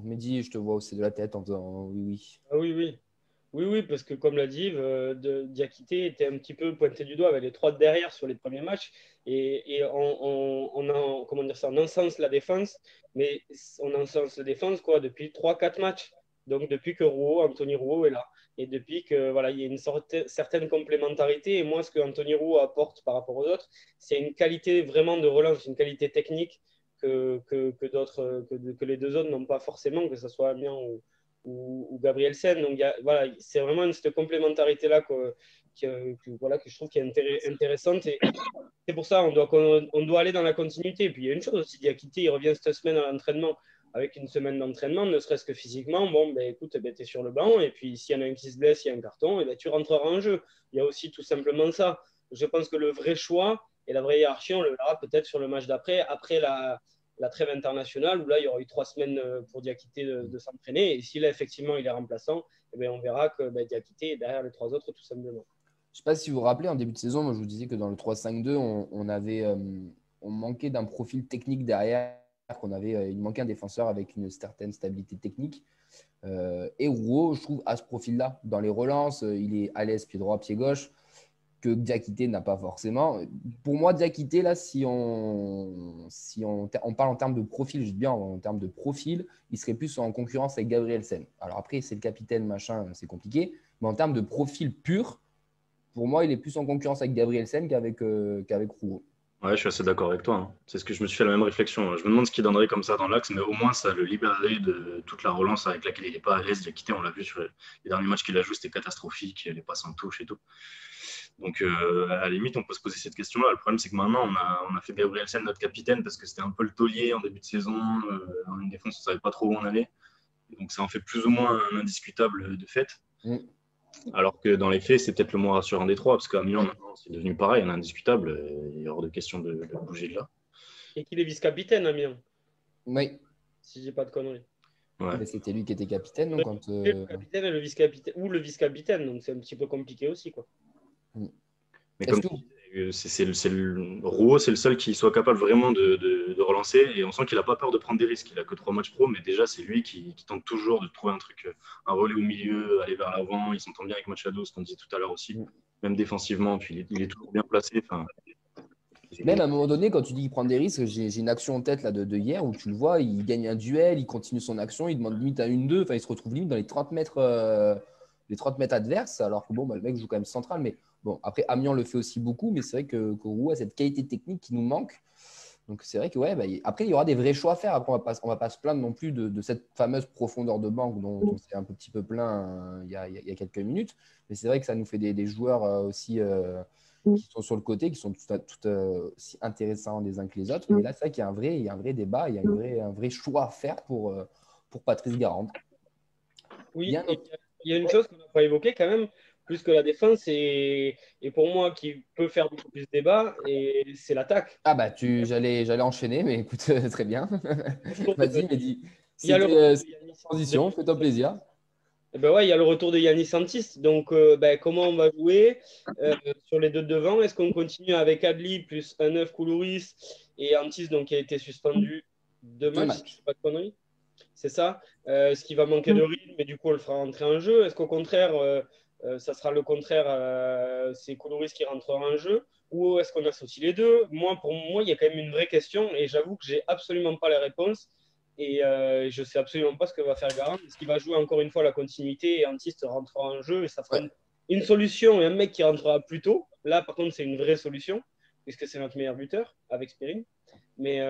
Mehdi, je te vois hausser de la tête en disant oui. Ah oui, parce que comme l'a dit Yves, Diakité était un petit peu pointé du doigt avec les 3 de derrière sur les premiers matchs et on encense la défense, mais on encense la défense depuis 3-4 matchs. Donc depuis que Anthony Rouault est là et depuis que il y a une certaine complémentarité, et moi ce que Anthony Rouault apporte par rapport aux autres, c'est une qualité vraiment de relance, une qualité technique que les 2 autres n'ont pas forcément, que ce soit Amiens ou Gabrielsen. Donc c'est vraiment cette complémentarité là que je trouve qui est intéressante, et c'est pour ça on doit aller dans la continuité. Et puis il y a une chose aussi, Diakité, il revient cette semaine à l'entraînement avec une semaine d'entraînement, ne serait-ce que physiquement. Écoute, tu es sur le banc, et puis s'il y en a un qui se blesse, il y a un carton, et tu rentreras en jeu. Il y a aussi tout simplement ça. Je pense que le vrai choix et la vraie hiérarchie, on le verra peut-être sur le match d'après, après la trêve internationale, où là, il y aura eu 3 semaines pour Diakité de s'entraîner. Et si là, effectivement, il est remplaçant, on verra que Diakité est derrière les 3 autres, tout simplement. Je ne sais pas si vous vous rappelez, en début de saison, moi, je vous disais que dans le 3-5-2, on manquait d'un profil technique derrière. Il manquait un défenseur avec une certaine stabilité technique. Et Rouault, je trouve, à ce profil-là. Dans les relances, il est à l'aise pied droit, pied gauche, que Diakité n'a pas forcément. Pour moi, Diakité, là, si on parle en termes de profil, je dis bien en termes de profil, il serait plus en concurrence avec Gabrielsen. Alors après, c'est le capitaine, machin, c'est compliqué. Mais en termes de profil pur, pour moi, il est plus en concurrence avec Gabrielsen qu'avec Rouault. Ouais, je suis assez d'accord avec toi, hein. C'est ce que je me suis fait la même réflexion. Je me demande ce qu'il donnerait comme ça dans l'axe, mais au moins ça le libérerait de toute la relance avec laquelle il n'est pas à l'aise. Diakité, on l'a vu sur les derniers matchs qu'il a joué, c'était catastrophique, les passes en touche et tout. Donc, à la limite, on peut se poser cette question-là. Le problème, c'est que maintenant, on a fait Gabrielsen notre capitaine parce que c'était un peu le taulier en début de saison. Dans une défense, on ne savait pas trop où on allait. Et donc, ça en fait plus ou moins un indiscutable de fait. Alors que dans les faits, c'est peut-être le moins rassurant des trois, parce qu'à Milan, maintenant, c'est devenu pareil, un indiscutable. Il est hors de question de bouger de là. Et qu'il est vice-capitaine à Milan, Oui. si je dis pas de conneries. Ouais. Mais c'était lui qui était capitaine. Donc quand, le capitaine et le vice-capitaine, ou le vice-capitaine, donc c'est un petit peu compliqué aussi, quoi. Mais comme Rouault, c'est le seul qui soit capable vraiment de relancer, et on sent qu'il n'a pas peur de prendre des risques. Il n'a que 3 matchs pro, mais déjà c'est lui qui tente toujours de trouver un truc, un relais au milieu, aller vers l'avant. Il s'entend bien avec Machado, ce qu'on disait tout à l'heure aussi, même défensivement, puis il est toujours bien placé. Même à un moment donné, quand tu dis qu'il prend des risques, j'ai une action en tête là, de hier où tu le vois, il gagne un duel, il continue son action, il demande limite à 1-2, enfin il se retrouve limite dans les 30 mètres, adverses, alors que bon, le mec joue quand même central. Mais bon, après, Amiens le fait aussi beaucoup, mais c'est vrai que Rouault a cette qualité technique qui nous manque. Donc c'est vrai que après, il y aura des vrais choix à faire. Après, on va pas se plaindre non plus de cette fameuse profondeur de banque dont on s'est un petit peu plaint il y a quelques minutes. Mais c'est vrai que ça nous fait des joueurs aussi qui sont sur le côté, qui sont tout aussi intéressants les uns que les autres. Mais là, c'est vrai qu'il y a un vrai débat, il y a un vrai choix à faire pour Patrice Garande. Oui, il y a une chose qu'on n'a pas évoquée quand même, plus que la défense, et pour moi qui peut faire beaucoup plus débat, et c'est l'attaque. Ah bah j'allais enchaîner, mais écoute, très bien. Vas-y, Mehdi. Il y a le transition, fais-toi plaisir. Eh ben ouais, il y a le retour de Yannis Antis. Donc, comment on va jouer sur les deux devants? Est-ce qu'on continue avec Adli plus un 9 Koulouris et Antis donc, qui a été suspendu 2 matchs, si je ne dis pas de conneries? C'est ça. Ce qui va manquer de rythme, mais du coup, on le fera rentrer en jeu. Est-ce qu'au contraire, ça sera le contraire, c'est Koulouris qui rentrera en jeu? Ou est-ce qu'on associe les deux? Pour moi, il y a quand même une vraie question et j'avoue que je n'ai absolument pas les réponses. Et je ne sais absolument pas ce que va faire Garand. Est-ce qu'il va jouer encore une fois la continuité et Antiste rentrera en jeu et ça fera une solution et un mec qui rentrera plus tôt. Là, par contre, c'est une vraie solution puisque c'est notre meilleur buteur avec Spirin. Mais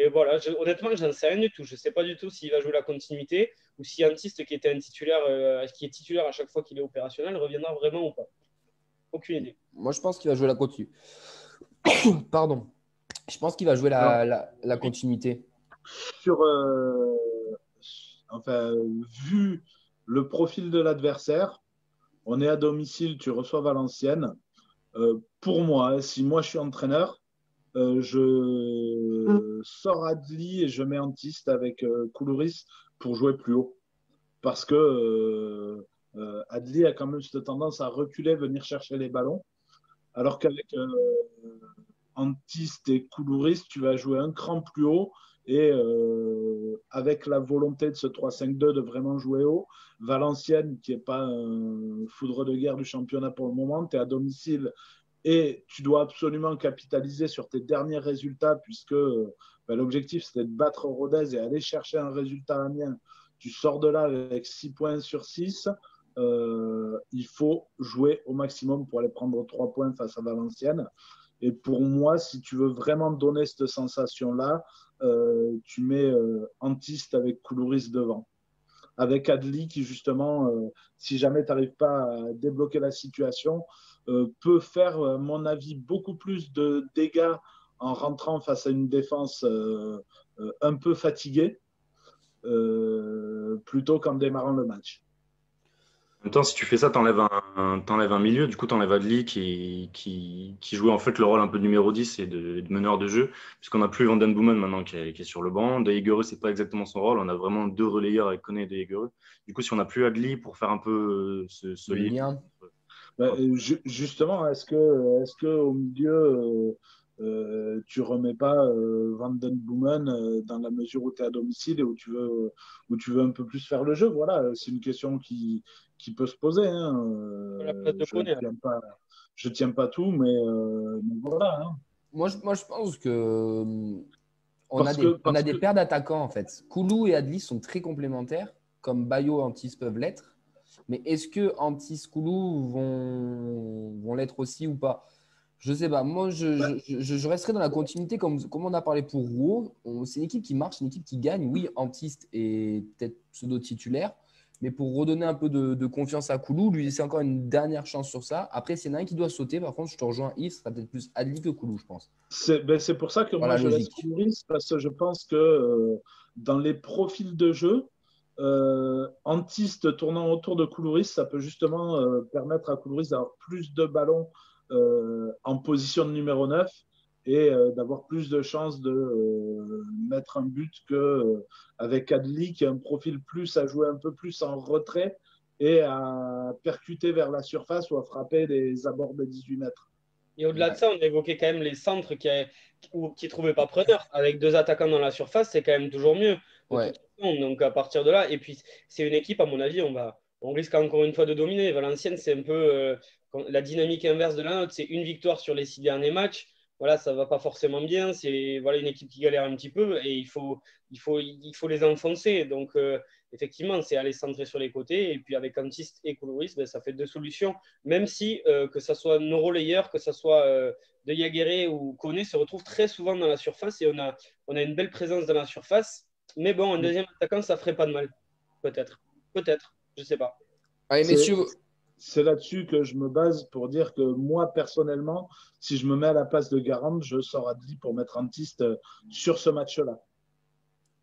voilà, honnêtement, je n'en sais rien du tout. Je ne sais pas du tout s'il va jouer la continuité ou si Antiste, qui était qui est titulaire à chaque fois qu'il est opérationnel, reviendra vraiment ou pas. Aucune idée. Moi, je pense qu'il va jouer la continuité. Pardon. Je pense qu'il va jouer la continuité. Vu le profil de l'adversaire, on est à domicile, tu reçois Valenciennes. Pour moi, si moi je suis entraîneur, je sors Adli et je mets Antiste avec Koulouris pour jouer plus haut. Parce que Adli a quand même cette tendance à reculer, venir chercher les ballons. Alors qu'avec Antiste et Koulouris, tu vas jouer un cran plus haut. Et avec la volonté de ce 3-5-2 de vraiment jouer haut, Valenciennes, qui n'est pas un foudre de guerre du championnat pour le moment, tu es à domicile et tu dois absolument capitaliser sur tes derniers résultats puisque l'objectif c'était de battre Rodez et aller chercher un résultat à Amiens. Tu sors de là avec 6 points sur 6. Il faut jouer au maximum pour aller prendre 3 points face à Valenciennes. Et pour moi, si tu veux vraiment donner cette sensation-là, tu mets Antiste avec Koulouris devant. Avec Adli qui, justement, si jamais tu n'arrives pas à débloquer la situation, peut faire, à mon avis, beaucoup plus de dégâts en rentrant face à une défense un peu fatiguée plutôt qu'en démarrant le match. En même temps, si tu fais ça, t'enlèves un milieu, du coup t'enlèves Adli qui jouait en fait le rôle un peu de numéro 10 et de meneur de jeu, puisqu'on n'a plus Van Den Boomen maintenant qui est sur le banc. De Jaegereux, c'est pas exactement son rôle, on a vraiment 2 relayeurs avec Koné et De Jaegereux. Du coup, si on n'a plus Adli pour faire un peu ce lien. Justement, est-ce que au milieu tu remets pas Van Den Boomen dans la mesure où tu es à domicile et où tu veux un peu plus faire le jeu? Voilà, c'est une question qui peut se poser. Hein. Je tiens pas tout, mais voilà. Hein. Moi, je pense que on a des paires d'attaquants en fait. Koulou et Adli sont très complémentaires, comme Bayo et Antiste peuvent l'être. Mais est-ce que Antiste, Koulou vont l'être aussi ou pas? Je ne sais pas. Moi, je resterai dans la continuité comme on a parlé pour Rouault. C'est une équipe qui marche, une équipe qui gagne. Oui, Antiste est peut-être pseudo-titulaire, Mais pour redonner un peu de confiance à Koulou, lui laisser encore une dernière chance sur ça. Après, s'il y en a un qui doit sauter, par contre, je te rejoins, Yves, ce sera peut-être plus Adli que Koulou, je pense. C'est pour ça que moi, je laisse Koulouris, parce que je pense que dans les profils de jeu, Antiste tournant autour de Koulouris, ça peut justement permettre à Koulouris d'avoir plus de ballons en position de numéro 9 et d'avoir plus de chances de mettre un but qu'avec Adli, qui a un profil plus à jouer un peu plus en retrait et à percuter vers la surface ou à frapper les abords des 18 mètres. Et au-delà de ça, on a évoqué quand même les centres qui ne trouvaient pas preneur. Avec 2 attaquants dans la surface, c'est quand même toujours mieux. Ouais. Donc à partir de là, et puis c'est une équipe, à mon avis, on risque encore une fois de dominer. Valenciennes, c'est un peu la dynamique inverse de la nôtre. C'est une victoire sur les 6 derniers matchs. Voilà, ça ne va pas forcément bien. C'est une équipe qui galère un petit peu et il faut les enfoncer. Donc, effectivement, c'est aller centrer sur les côtés. Et puis, avec Antiste et Koulouris, ça fait 2 solutions. Même si, que ce soit nos relayeurs, que ce soit De Jaguerre ou Koné, se retrouvent très souvent dans la surface et on a une belle présence dans la surface. Mais bon, un deuxième attaquant, ça ne ferait pas de mal. Peut-être, je ne sais pas. Allez, messieurs. C'est là-dessus que je me base pour dire que moi, personnellement, si je me mets à la place de Garand, je sors Adli pour mettre Antiste sur ce match-là.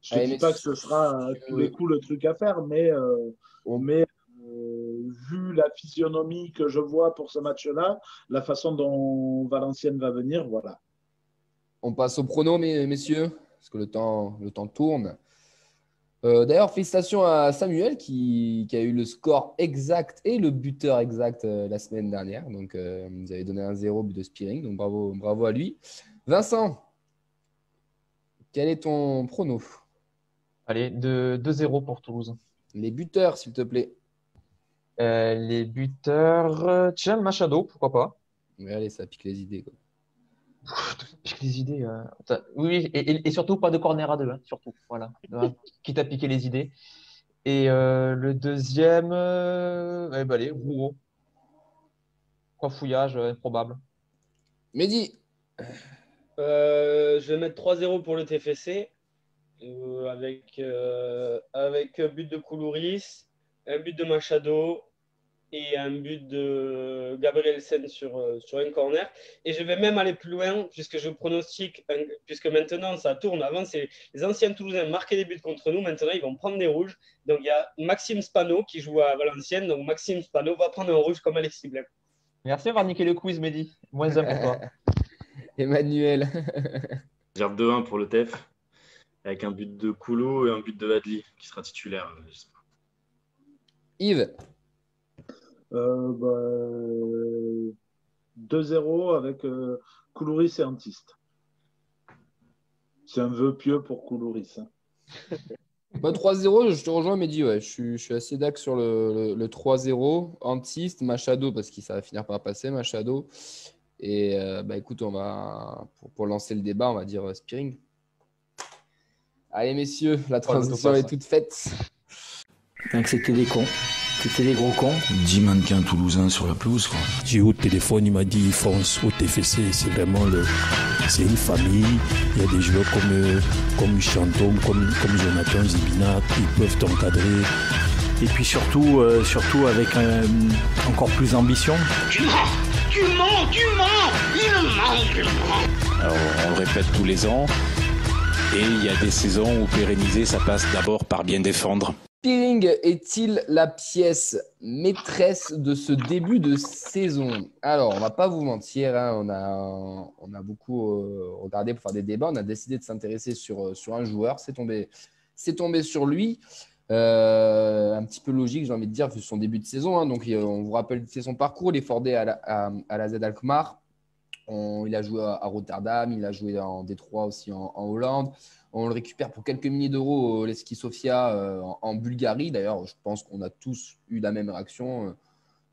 Je ne dis pas que ce sera à tous les coups le truc à faire, mais vu la physionomie que je vois pour ce match-là, la façon dont Valenciennes va venir, voilà. On passe au prono, messieurs, parce que le temps tourne. D'ailleurs, félicitations à Samuel qui a eu le score exact et le buteur exact la semaine dernière. Donc, vous avez donné un 0 but de Spearing. Donc, bravo à lui. Vincent, quel est ton prono? Allez, 2-0 pour Toulouse. Les buteurs, s'il te plaît. Les buteurs, tiens, Machado, pourquoi pas. Mais allez, ça pique les idées, quoi. Pique les idées. Oui, et surtout pas de corner à 2, hein, surtout. Voilà. Quitte à piquer les idées. Et le deuxième, allez, Rouault. Fouillage, improbable. Mehdi. Je vais mettre 3-0 pour le TFC. Avec but de Koulouris, un but de Machado et un but de Gabrielsen sur un corner. Et je vais même aller plus loin, puisque je pronostique, puisque maintenant ça tourne. Avant, c'est les anciens Toulousains marquaient des buts contre nous. Maintenant, ils vont prendre des rouges. Donc, il y a Maxime Spano qui joue à Valenciennes. Donc, Maxime Spano va prendre un rouge comme Alexis Blais. Merci d'avoir niqué le quiz, Mehdi. Moins 1 pour toi. Emmanuel. J'ai 2-1 pour le TEF, avec un but de Koulou et un but de Adli, qui sera titulaire. Yves. 2-0 avec Koulouris et Antiste. C'est un vœu pieux pour Koulouris. Hein. 3-0, je te rejoins, Mehdi. Ouais. Je suis assez d'accord sur le 3-0. Antiste, Machado, parce que ça va finir par passer, Machado. Et écoute, on va pour lancer le débat, on va dire Spearing. Allez, messieurs, la transition est toute faite. Donc, c'était des cons. C'était des gros cons. 10 mannequins toulousains sur la pelouse, quoi. J'ai eu au téléphone, il m'a dit fonce au TFC, c'est vraiment c'est une famille. Il y a des joueurs comme Chantom, comme Jonathan Zibina, ils peuvent t'encadrer. Et puis surtout avec encore plus d'ambition. Tu mens, il ment. Alors, on le répète tous les ans. Et il y a des saisons où pérenniser, ça passe d'abord par bien défendre. Spearing est-il la pièce maîtresse de ce début de saison? Alors, on va pas vous mentir, hein, on a beaucoup regardé pour faire des débats. On a décidé de s'intéresser sur un joueur. C'est tombé sur lui. Un petit peu logique, j'ai envie de dire, vu son début de saison. Hein. Donc, on vous rappelle son parcours. Il est fordé à la Z Alkmaar. Il a joué à Rotterdam, il a joué en Détroit aussi en Hollande. On le récupère pour quelques milliers d'euros au Levski Sofia en Bulgarie. D'ailleurs, je pense qu'on a tous eu la même réaction.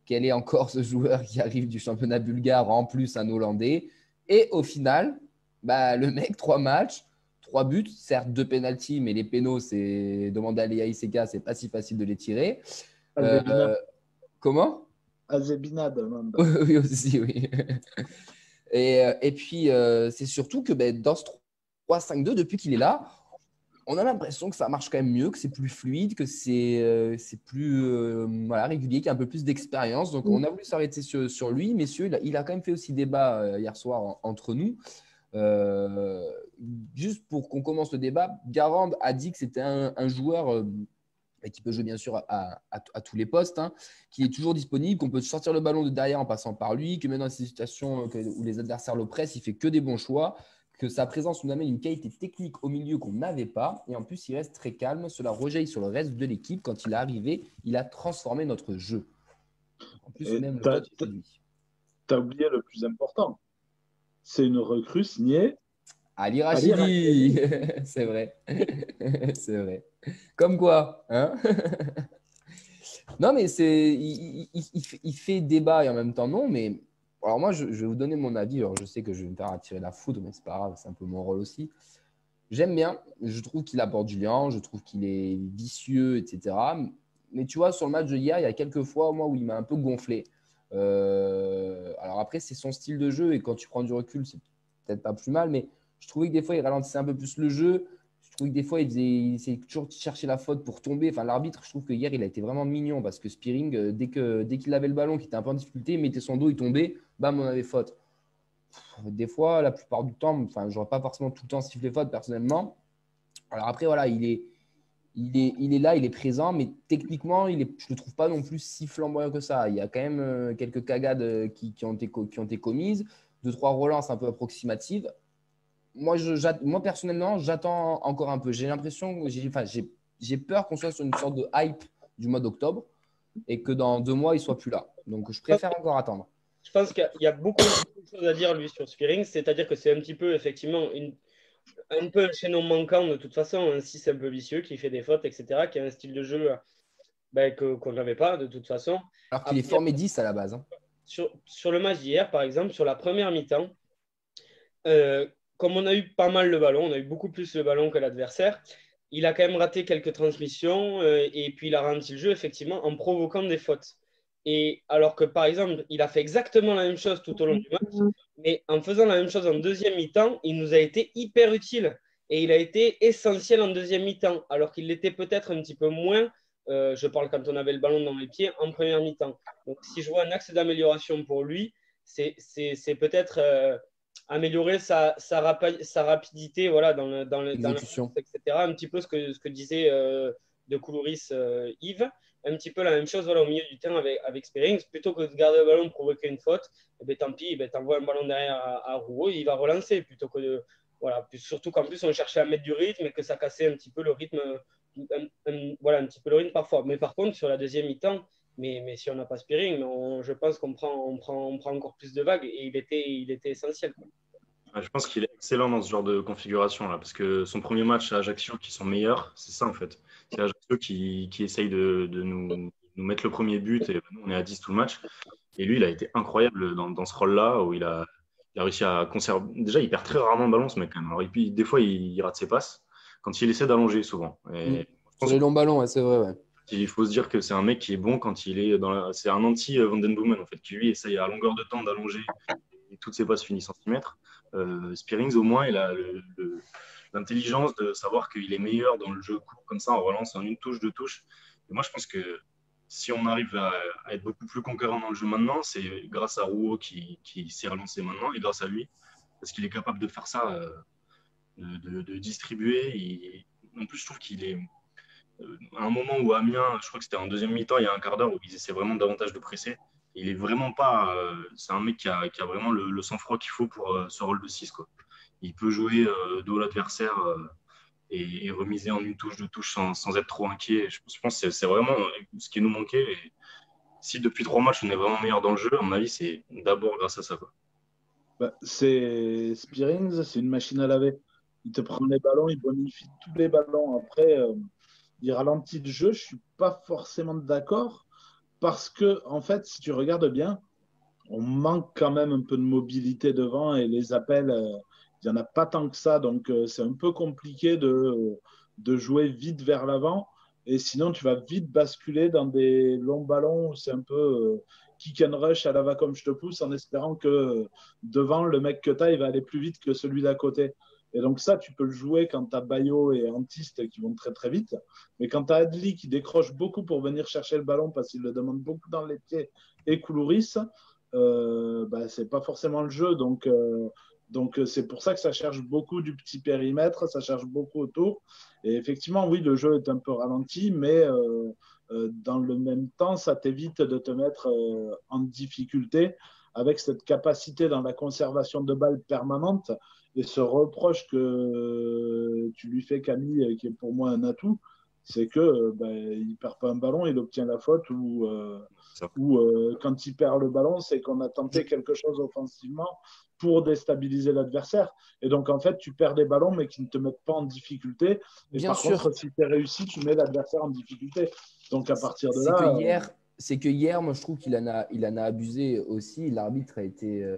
Quel est encore ce joueur qui arrive du championnat bulgare, en plus un Hollandais? Et au final, le mec, 3 matchs, 3 buts, certes 2 pénaltys, mais les pénaux, c'est demander à Léa Iseka, c'est pas si facile de les tirer. Comment? Azebina demande. Oui, aussi, oui. Et puis, c'est surtout que dans ce 3-5-2, depuis qu'il est là, on a l'impression que ça marche quand même mieux, que c'est plus fluide, que c'est plus voilà, régulier, qu'il y a un peu plus d'expérience. Donc, on a voulu s'arrêter sur lui. Messieurs, il a quand même fait aussi débat hier soir entre nous. Juste pour qu'on commence le débat, Garand a dit que c'était un joueur qui peut jouer bien sûr à tous les postes, hein, qui est toujours disponible, qu'on peut sortir le ballon de derrière en passant par lui, que même dans ces situations où les adversaires le pressent, il fait que des bons choix, que sa présence nous amène une qualité technique au milieu qu'on n'avait pas, et en plus il reste très calme. Cela rejaillit sur le reste de l'équipe. Quand il est arrivé, il a transformé notre jeu. En plus, même le coach, c'est lui. Tu as oublié le plus important. C'est une recrue signée Ali Rachidi. C'est vrai. C'est vrai. Comme quoi, hein. Non, mais il fait débat et en même temps non. Mais alors moi, je vais vous donner mon avis. Alors, je sais que je vais me faire attirer la foudre, mais c'est pas grave, c'est un peu mon rôle aussi. J'aime bien. Je trouve qu'il apporte du lien. Je trouve qu'il est vicieux, etc. Mais tu vois, sur le match de hier, il y a quelques fois moi, où il m'a un peu gonflé. Alors après, c'est son style de jeu et quand tu prends du recul, c'est peut-être pas plus mal, mais je trouvais que des fois, il ralentissait un peu plus le jeu. Je trouvais que des fois, il essayait toujours de chercher la faute pour tomber. Enfin, l'arbitre, je trouve que hier, il a été vraiment mignon parce que Spearing, dès qu'il avait le ballon, qui était un peu en difficulté, il mettait son dos, il tombait, bam, on avait faute. Des fois, la plupart du temps, enfin, je n'aurais pas forcément tout le temps sifflé faute personnellement. Alors après, voilà, il est là, il est présent, mais techniquement, je ne le trouve pas non plus si flamboyant que ça. Il y a quand même quelques cagades qui ont été commises, 2-3 relances un peu approximatives. Moi, personnellement, j'attends encore un peu. J'ai l'impression, j'ai peur qu'on soit sur une sorte de hype du mois d'octobre et que dans 2 mois, il ne soit plus là. Donc, je préfère encore attendre. Je pense qu'il y a beaucoup de choses à dire, lui, sur Spearing. C'est-à-dire que c'est un petit peu, effectivement, un peu un chaînon manquant de toute façon, un 6 un peu vicieux qui fait des fautes, etc., qui a un style de jeu qu'on n'avait pas de toute façon. Alors qu'il est formé 10 à la base. Hein. Sur le match d'hier, par exemple, sur la première mi-temps, comme on a eu pas mal le ballon, on a eu beaucoup plus le ballon que l'adversaire, il a quand même raté quelques transmissions et puis il a ralenti le jeu, effectivement, en provoquant des fautes. Et alors que, par exemple, il a fait exactement la même chose tout au long du match, mais en faisant la même chose en deuxième mi-temps, il nous a été hyper utile. Et il a été essentiel en deuxième mi-temps, alors qu'il l'était peut-être un petit peu moins, je parle quand on avait le ballon dans les pieds, en première mi-temps. Donc, si je vois un axe d'amélioration pour lui, c'est peut-être améliorer sa rapidité voilà, dans l'exécution, etc. Un petit peu ce que disait de Koulouris Yves. Un petit peu la même chose voilà, au milieu du terrain avec Spearing. Plutôt que de garder le ballon, provoquer une faute, eh bien, tant pis, tu envoies un ballon derrière à Rouault et il va relancer. Plutôt que de, voilà, surtout qu'en plus, on cherchait à mettre du rythme et que ça cassait un petit peu le rythme, un petit peu le rythme parfois. Mais par contre, sur la deuxième mi-temps, mais si on n'a pas Spearing, je pense qu'on prend encore plus de vagues et il était essentiel. Quoi. Je pense qu'il est excellent dans ce genre de configuration là, parce que son premier match à Ajaccio, qui sont meilleurs, c'est ça en fait. C'est Ajaccio qui essaye de nous mettre le premier but et nous on est à 10 tout le match. Et lui, il a été incroyable dans ce rôle-là où il a réussi à conserver. Déjà, il perd très rarement le ballon, ce mec quand même. Alors, et puis, des fois, il rate ses passes quand il essaie d'allonger souvent. Et sur les longs ballons, ouais, c'est vrai. Ouais. Il faut se dire que c'est un mec qui est bon quand il est c'est un anti-Van den Boomen en fait, qui lui essaye à longueur de temps d'allonger et toutes ses passes finissent en 6 mètres. Spearings, au moins, il a l'intelligence de savoir qu'il est meilleur dans le jeu court comme ça, en relance en une touche, 2 touches. Et moi, je pense que si on arrive à être beaucoup plus conquérant dans le jeu maintenant, c'est grâce à Rouault qui s'est relancé maintenant et grâce à lui, parce qu'il est capable de faire ça, de distribuer. En plus, je trouve qu'il est à un moment où Amiens, je crois que c'était en deuxième mi-temps, il y a un quart d'heure où ils essaient vraiment davantage de presser. Il est vraiment pas. C'est un mec qui a vraiment le sang-froid qu'il faut pour ce rôle de 6. Quoi. Il peut jouer dos à l'adversaire et remiser en une touche, 2 touches sans être trop inquiet. Je pense que c'est vraiment ce qui nous manquait. Et si depuis 3 matchs, on est vraiment meilleur dans le jeu, à mon avis, c'est d'abord grâce à ça. Quoi. C'est Spearings, c'est une machine à laver. Il te prend les ballons, il bonifie tous les ballons. Après, il ralentit le jeu. Je ne suis pas forcément d'accord. Parce que, en fait, si tu regardes bien, on manque quand même un peu de mobilité devant et les appels, il n'y en a pas tant que ça. Donc, c'est un peu compliqué de jouer vite vers l'avant. Et sinon, tu vas vite basculer dans des longs ballons où c'est un peu kick and rush à la va comme je te pousse en espérant que devant, le mec que tu as, il va aller plus vite que celui d'à côté. Et donc ça, tu peux le jouer quand tu as Bayo et Antiste qui vont très très vite. Mais quand tu as Adli qui décroche beaucoup pour venir chercher le ballon parce qu'il le demande beaucoup dans les pieds et Koulouris, c'est pas forcément le jeu. Donc c'est pour ça que ça cherche beaucoup du petit périmètre, ça cherche beaucoup autour. Et effectivement, oui, le jeu est un peu ralenti, mais dans le même temps, ça t'évite de te mettre en difficulté avec cette capacité dans la conservation de balles permanente et ce reproche que tu lui fais, Camille, qui est pour moi un atout, c'est que il perd pas un ballon, il obtient la faute ou quand il perd le ballon, c'est qu'on a tenté quelque chose offensivement pour déstabiliser l'adversaire. Et donc, en fait, tu perds des ballons, mais qui ne te mettent pas en difficulté. Et Bien par sûr. contre, si tu es réussi, tu mets l'adversaire en difficulté. Donc, à partir de là… C'est que hier, moi, je trouve qu'il en a abusé aussi. L'arbitre a été…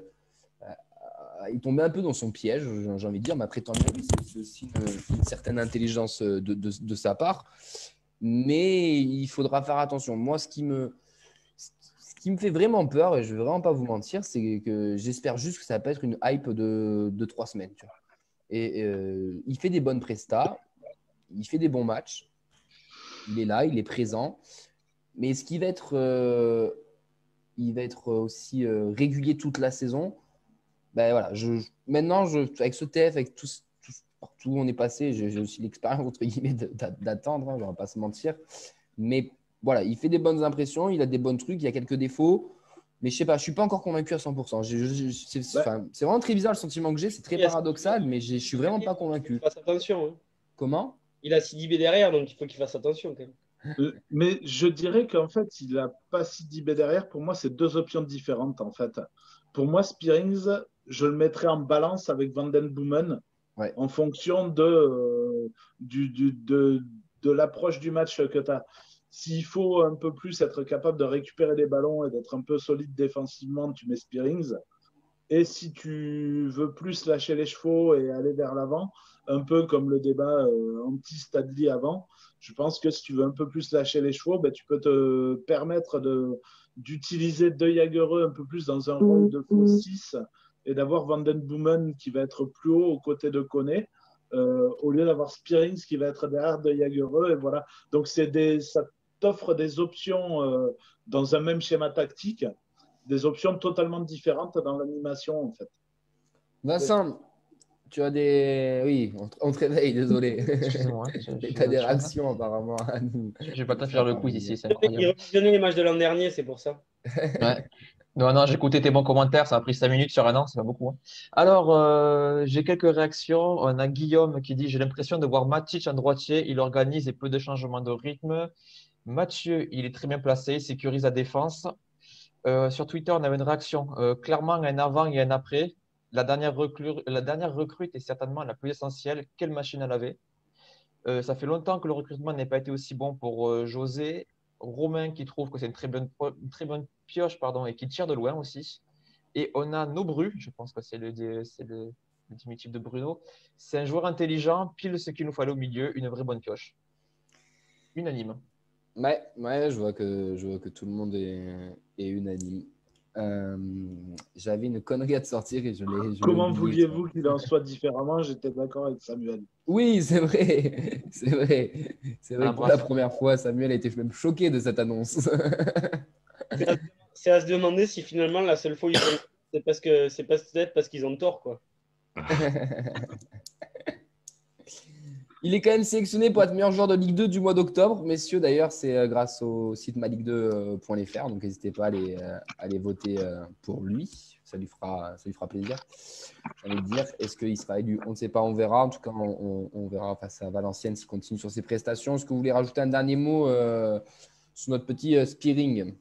il tombait un peu dans son piège, j'ai envie de dire, mais après, tant mieux, c'est aussi une certaine intelligence de sa part. Mais il faudra faire attention. Moi, ce qui me fait vraiment peur, et je ne vais vraiment pas vous mentir, c'est que j'espère juste que ça va pas être une hype de 3 semaines. Tu vois. Et il fait des bonnes prestats, il fait des bons matchs, il est là, il est présent. Mais est-ce qu'il va être, aussi régulier toute la saison? Voilà, maintenant, avec ce TF, avec tout partout où on est passé, j'ai aussi l'expérience entre guillemets d'attendre, on ne va pas se mentir. Mais voilà, il fait des bonnes impressions, il a des bons trucs, il y a quelques défauts. Mais je ne sais pas, je ne suis pas encore convaincu à 100%. C'est vraiment très bizarre le sentiment que j'ai, c'est très paradoxal, mais je ne suis vraiment pas convaincu. Il fasse attention. Hein. Comment? Il a Sidibé derrière, donc il faut qu'il fasse attention quand même. Mais je dirais qu'en fait, il n'a pas Sidibé derrière. Pour moi, c'est 2 options différentes en fait. Pour moi, Spearings, je le mettrais en balance avec Van Den Boomen en fonction de l'approche du match que tu as. S'il faut un peu plus être capable de récupérer des ballons et d'être un peu solide défensivement, tu mets Spearings. Et si tu veux plus lâcher les chevaux et aller vers l'avant, un peu comme le débat anti-Stadli avant, je pense que si tu veux un peu plus lâcher les chevaux, tu peux te permettre d'utiliser De Jagereux un peu plus dans un rôle de faux 6 et d'avoir Van Den Boomen qui va être plus haut aux côtés de Koné, au lieu d'avoir Spearings qui va être derrière De Jagereux. Et voilà. Donc, ça t'offre des options dans un même schéma tactique, des options totalement différentes dans l'animation, en fait. Vincent, tu as des… Oui, on te réveille, désolé. Excusez-moi. Tu as des réactions apparemment à nous. Je vais pas te faire le quiz ici, c'est incroyable. Il revisionnait les matchs de l'an dernier, c'est pour ça. Ouais. Non, j'ai écouté tes bons commentaires, ça a pris 5 minutes sur un an, c'est pas beaucoup. Hein. Alors, j'ai quelques réactions. On a Guillaume qui dit « J'ai l'impression de voir Matic en droitier, il organise et peu de changements de rythme. Mathieu, il est très bien placé, il sécurise la défense. » Sur Twitter, on avait une réaction. Clairement, un avant et un après. La dernière recrute est certainement la plus essentielle. Quelle machine elle avait. Ça fait longtemps que le recrutement n'a pas été aussi bon pour José. Romain qui trouve que c'est une très bonne pioche et qui tire de loin aussi. Et on a Nobru, je pense que c'est le diminutif de Bruno. C'est un joueur intelligent, pile ce qu'il nous fallait au milieu, une vraie bonne pioche. Unanime. Ouais, je vois que tout le monde est unanime. J'avais une connerie à te sortir et je l'ai. Comment vouliez-vous qu'il en soit différemment? J'étais d'accord avec Samuel. Oui, c'est vrai. C'est vrai que pour la première fois, Samuel a été même choqué de cette annonce. C'est à se demander si finalement la seule fois où ils ont… c'est peut-être parce qu'ils ont tort, quoi. Il est quand même sélectionné pour être meilleur joueur de Ligue 2 du mois d'octobre. Messieurs, d'ailleurs, c'est grâce au site maligue2.fr. Donc, n'hésitez pas à aller voter pour lui. Ça lui fera plaisir. J'ai envie de dire, est-ce qu'il sera élu? On ne sait pas, on verra. En tout cas, on verra face à Valenciennes s'il continue sur ses prestations. Est-ce que vous voulez rajouter un dernier mot sur notre petit Spearing?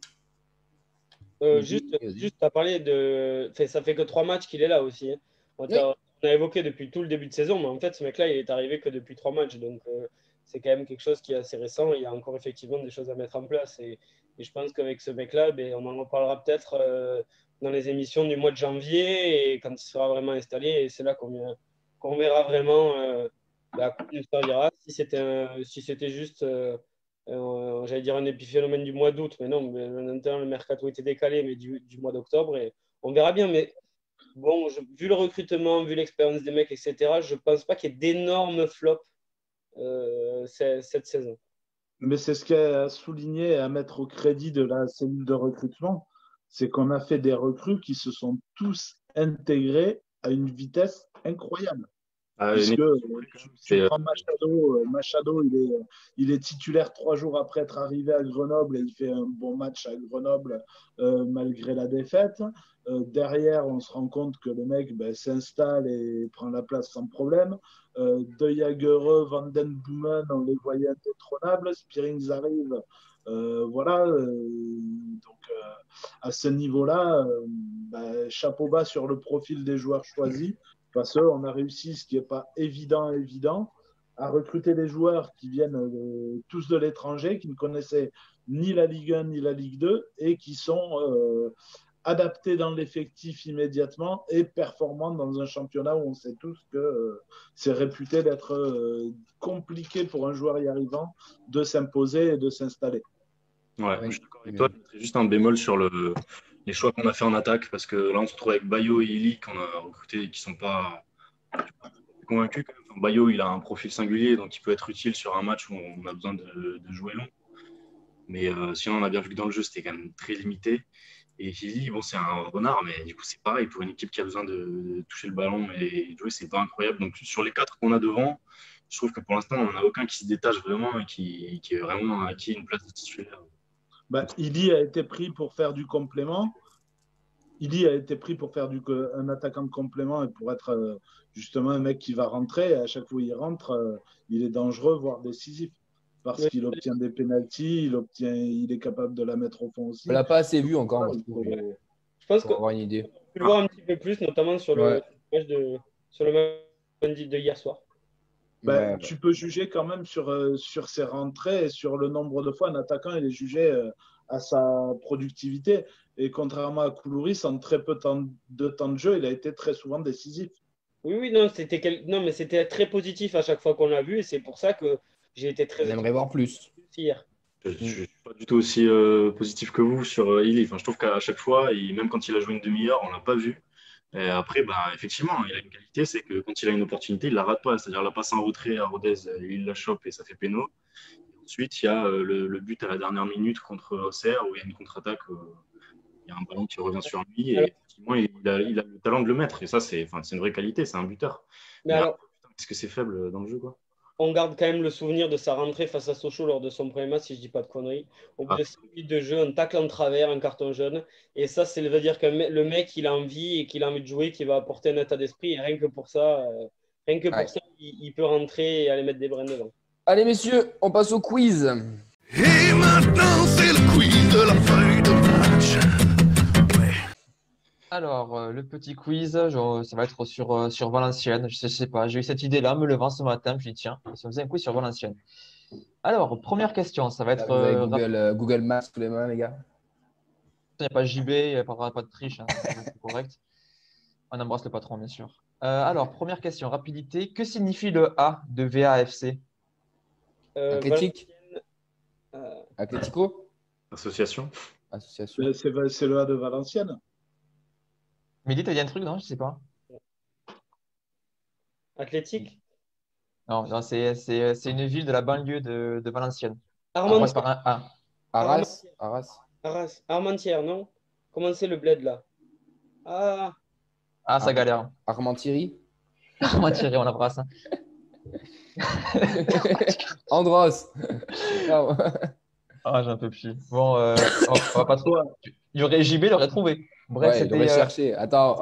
Juste à parler de… ça fait que 3 matchs qu'il est là aussi. Hein. On a évoqué depuis tout le début de saison, mais en fait, ce mec-là, il est arrivé que depuis 3 matchs. Donc, c'est quand même quelque chose qui est assez récent. Il y a encore effectivement des choses à mettre en place. Et je pense qu'avec ce mec-là, on en reparlera peut-être dans les émissions du mois de janvier et quand il sera vraiment installé. Et c'est là qu'on verra vraiment à quoi il servira. Si c'était juste, j'allais dire un épiphénomène du mois d'août, mais non, le mercato était décalé, mais du mois d'octobre. Et on verra bien. Mais bon, vu le recrutement, vu l'expérience des mecs, etc., je ne pense pas qu'il y ait d'énormes flops cette saison. Mais c'est ce qu'il y a à souligner et à mettre au crédit de la cellule de recrutement, c'est qu'on a fait des recrues qui se sont tous intégrés à une vitesse incroyable. Puisque tu prends Machado, il est titulaire 3 jours après être arrivé à Grenoble et il fait un bon match à Grenoble malgré la défaite. Derrière, on se rend compte que le mec s'installe et prend la place sans problème. De Jager, Van Den Boomen, on les voyait indétrônables. Spearings arrive. Voilà. Donc, à ce niveau-là, chapeau bas sur le profil des joueurs choisis. Parce qu'on a réussi, ce qui n'est pas évident, à recruter des joueurs qui viennent tous de l'étranger, qui ne connaissaient ni la Ligue 1 ni la Ligue 2 et qui sont adaptés dans l'effectif immédiatement et performants dans un championnat où on sait tous que c'est réputé d'être compliqué pour un joueur y arrivant de s'imposer et de s'installer. Ouais, je suis d'accord avec toi. C'est juste un bémol sur les choix qu'on a fait en attaque, parce que là, on se retrouve avec Bayo et Ili qu'on a recrutés et qui ne sont pas convaincus. Enfin, Bayo, il a un profil singulier, donc il peut être utile sur un match où on a besoin de jouer long. Mais sinon, on a bien vu que dans le jeu, c'était quand même très limité. Et Ili, bon, c'est un renard, mais du coup, c'est pareil. Pour une équipe qui a besoin de toucher le ballon et de jouer, c'est pas incroyable. Donc, sur les 4 qu'on a devant, je trouve que pour l'instant, on n'en a aucun qui se détache vraiment et qui est vraiment acquis une place de titulaire. Ili a été pris pour faire du complément. Ili a été pris pour faire un attaquant de complément et pour être justement un mec qui va rentrer. Et à chaque fois qu'il rentre, il est dangereux, voire décisif. Parce qu'il obtient des pénaltys, il est capable de la mettre au fond aussi. On ne l'a pas assez vu encore. Je pense qu'on peut le voir un petit peu plus, notamment sur le match de hier soir. Tu peux juger quand même sur ses rentrées et sur le nombre de fois un attaquant, il est jugé à sa productivité. Et contrairement à Koulouris, en très peu de temps de jeu, il a été très souvent décisif. Oui, non, mais c'était très positif à chaque fois qu'on l'a vu et c'est pour ça que j'ai été très. J'aimerais voir plus. Hier. Je ne suis pas du tout aussi positif que vous sur Ili. Enfin, je trouve qu'à chaque fois, même quand il a joué une demi-heure, on ne l'a pas vu. Et après, effectivement, il a une qualité, c'est que quand il a une opportunité, il ne la rate pas. C'est-à-dire, la passe en retrait à Rodez, il la chope et ça fait péno. Ensuite, il y a le but à la dernière minute contre Auxerre où il y a une contre-attaque. Il y a un ballon qui revient sur lui et effectivement, il a le talent de le mettre. Et ça, c'est une vraie qualité, c'est un buteur. Mais alors, est-ce que c'est faible dans le jeu, quoi? On garde quand même le souvenir de sa rentrée face à Sochaux lors de son premier match, si je ne dis pas de conneries. Au bout de 5 minutes de jeu, un tacle en travers, un carton jaune. Et ça, ça veut dire que le mec, il a envie et qu'il a envie de jouer, qu'il va apporter un état d'esprit. Et rien que pour ça, il peut rentrer et aller mettre des brins devant. Allez, messieurs, on passe au quiz. Et maintenant, c'est le quiz de la feuille de match. Alors, le petit quiz, ça va être sur Valenciennes. Je sais pas, j'ai eu cette idée-là, me levant ce matin, je me suis dit, tiens, si on faisait un quiz sur Valenciennes. Alors, première question, ça va être… Vous avez Google Maps sous les mains, les gars. Il n'y a pas JB, il n'y a pas de triche, hein, c'est correct. On embrasse le patron, bien sûr. Alors, première question, rapidité. Que signifie le A de VAFC? Athlétique Atlético Association. C'est le A de Valenciennes. Mehdi, t'as dit un truc, non? Je sais pas. Athlétique? Non, c'est une ville de la banlieue de Valenciennes. Armentières. Arras. Armentières, non? Comment c'est le bled là? Ça galère. Armentieri. Armentieri, on l'embrasse. Hein. Andros. J'en peux plus. Bon, on va pas trop. Il y aurait JB, il aurait trouvé. Bref, il devrait chercher. Attends,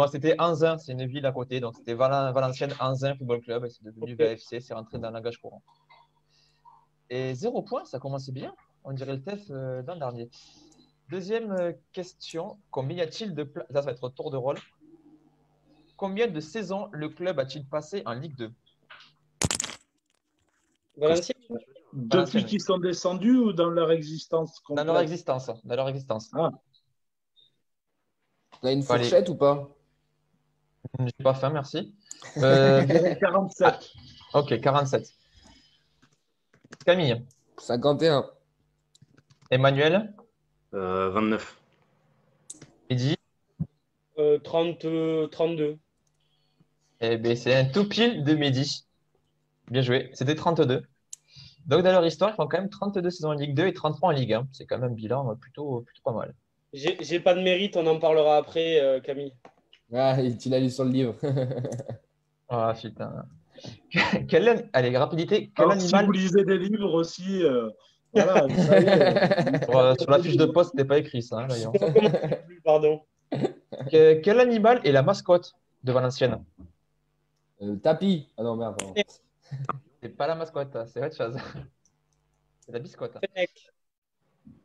c'était Anzin, c'est une ville à côté. Donc, c'était Valenciennes Anzin Football Club. Et c'est devenu VFC, c'est rentré dans le langage courant. Et 0 point, ça commence bien. On dirait le TEF l'an dernier. Deuxième question. Combien y a-t-il de places? Ça va être tour de rôle. Combien de saisons le club a-t-il passé en Ligue 2? Valenciennes. Depuis qu'ils sont descendus ou dans leur existence complète? Dans leur existence. On a une fourchette ou pas? J'ai pas faim, merci. 47. Ok, 47. Camille. 51. Emmanuel. 29. Mehdi. 32. Eh bien, c'est un tout pile de Mehdi. Bien joué. C'était 32. Donc, dans leur histoire, ils font quand même 32 saisons en Ligue 2 et 33 en Ligue 1. C'est quand même un bilan plutôt pas mal. J'ai pas de mérite, on en parlera après, Camille. Ah, tu l'as lu sur le livre. Ah, putain. Allez, rapidité. Quel Alors, animal... Si vous lisez des livres aussi, voilà, vous savez, sur la fiche de poste, c'était pas écrit ça, hein, d'ailleurs. Pardon. Quel animal est la mascotte de Valenciennes? Tapis. Ah non, merde. Pardon. C'est pas la mascotte, c'est autre chose. C'est la biscotte. Fennec.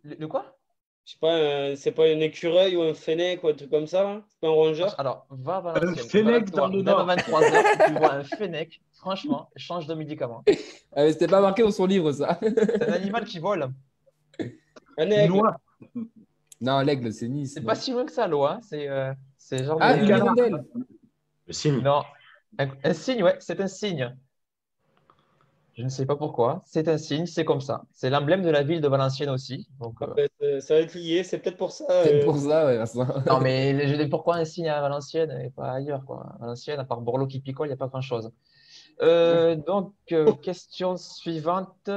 Le quoi? Je sais pas, c'est pas un écureuil ou un fennec ou un truc comme ça, hein? C'est pas un rongeur? Alors, va à Valenciennes. Un fennec dans le Même Nord. à 23h, tu vois un fennec, franchement, change de médicament. Ah, mais c'était pas marqué dans son livre, ça. C'est un animal qui vole. Un aigle. noix. Non, l'aigle, c'est Nice. C'est non. pas si loin que ça, l'eau. Hein. C'est genre. Ah, de- une hirondelle. Le signe. Non. Un cygne, ouais, c'est un cygne. Je ne sais pas pourquoi. C'est un cygne, c'est comme ça. C'est l'emblème de la ville de Valenciennes aussi. Donc, Ça va être lié, c'est peut-être pour ça. C'est pour ça, ouais. Vincent. Non, mais je dis pourquoi un cygne à Valenciennes et pas ailleurs, quoi. À Valenciennes, à part Borloo qui picole, il n'y a pas grand-chose. Question suivante.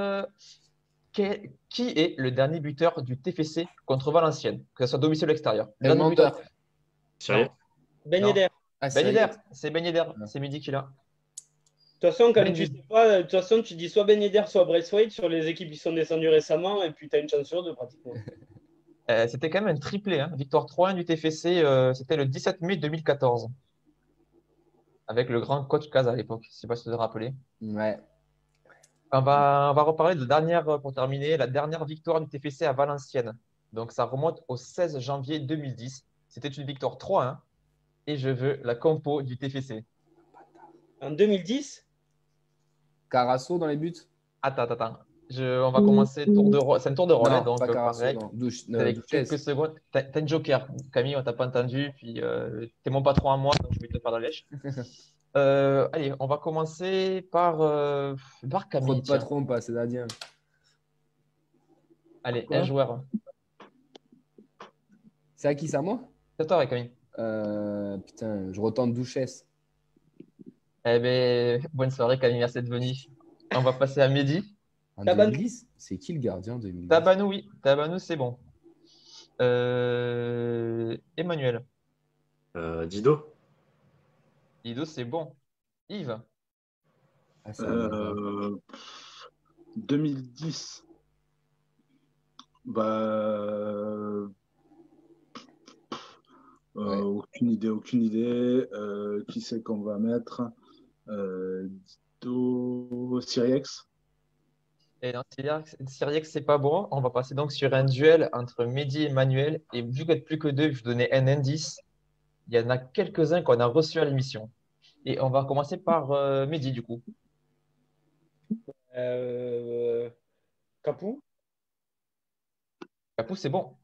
Qui est le dernier buteur du TFC contre Valenciennes, que ce soit domicile ou extérieur? Le Dernier menteur. buteur. Sérieux? Ben Non. Yedder. Ah, Ben c'est Yedder, c'est Ben Yedder, c'est Mehdi qui l'a. De toute façon, quand Ben tu Yedder. sais pas, de toute façon, tu dis soit Ben Yedder, soit Braithwaite sur les équipes qui sont descendues récemment, et puis tu as une chance sur deux pratiquement. C'était quand même un triplé, hein. Victoire 3-1 du TFC, c'était le 17 mai 2014. Avec le grand coach Caz à l'époque, je ne sais pas si tu te rappelles. Ouais. On va reparler pour terminer, la dernière victoire du TFC à Valenciennes. Donc ça remonte au 16 janvier 2010. C'était une victoire 3-1. Et je veux la compo du TFC. En 2010? Carasso dans les buts? Attends. On va commencer tour de rôle. C'est un tour de rôle, Non, hein, donc pas Carasso, pareil. non. Avec Duchesse. quelques secondes. T'as un joker. Camille, on t'a pas entendu. Puis t'es mon patron à moi, donc je vais te faire la lèche. Allez, on va commencer par Trop Camille. de Tiens. patron, pas, c'est Nadien. Allez, Quoi? un joueur. C'est à qui, ça, moi? C'est toi, Camille. Putain, je retente Duchesse. Eh bien, bonne soirée, Camille. Merci d'être venu. On va passer à Mehdi. En Tabanou. 2010? C'est qui le gardien en 2010? Tabanou, oui. Tabanou, c'est bon. Emmanuel. Dido. Ido, c'est bon. Yves. Ah, ça va. 2010. Ouais. Aucune idée. Qui c'est qu'on va mettre? Dido, Siriex. Et dans Siriex, c'est pas bon. On va passer donc sur un duel entre Mehdi et Emmanuel. Et vu qu'il n'y a plus que deux, je vais vous donner un indice. Il y en a quelques-uns qu'on a reçus à l'émission. Et on va commencer par Mehdi, du coup. Capou? Capou, c'est bon.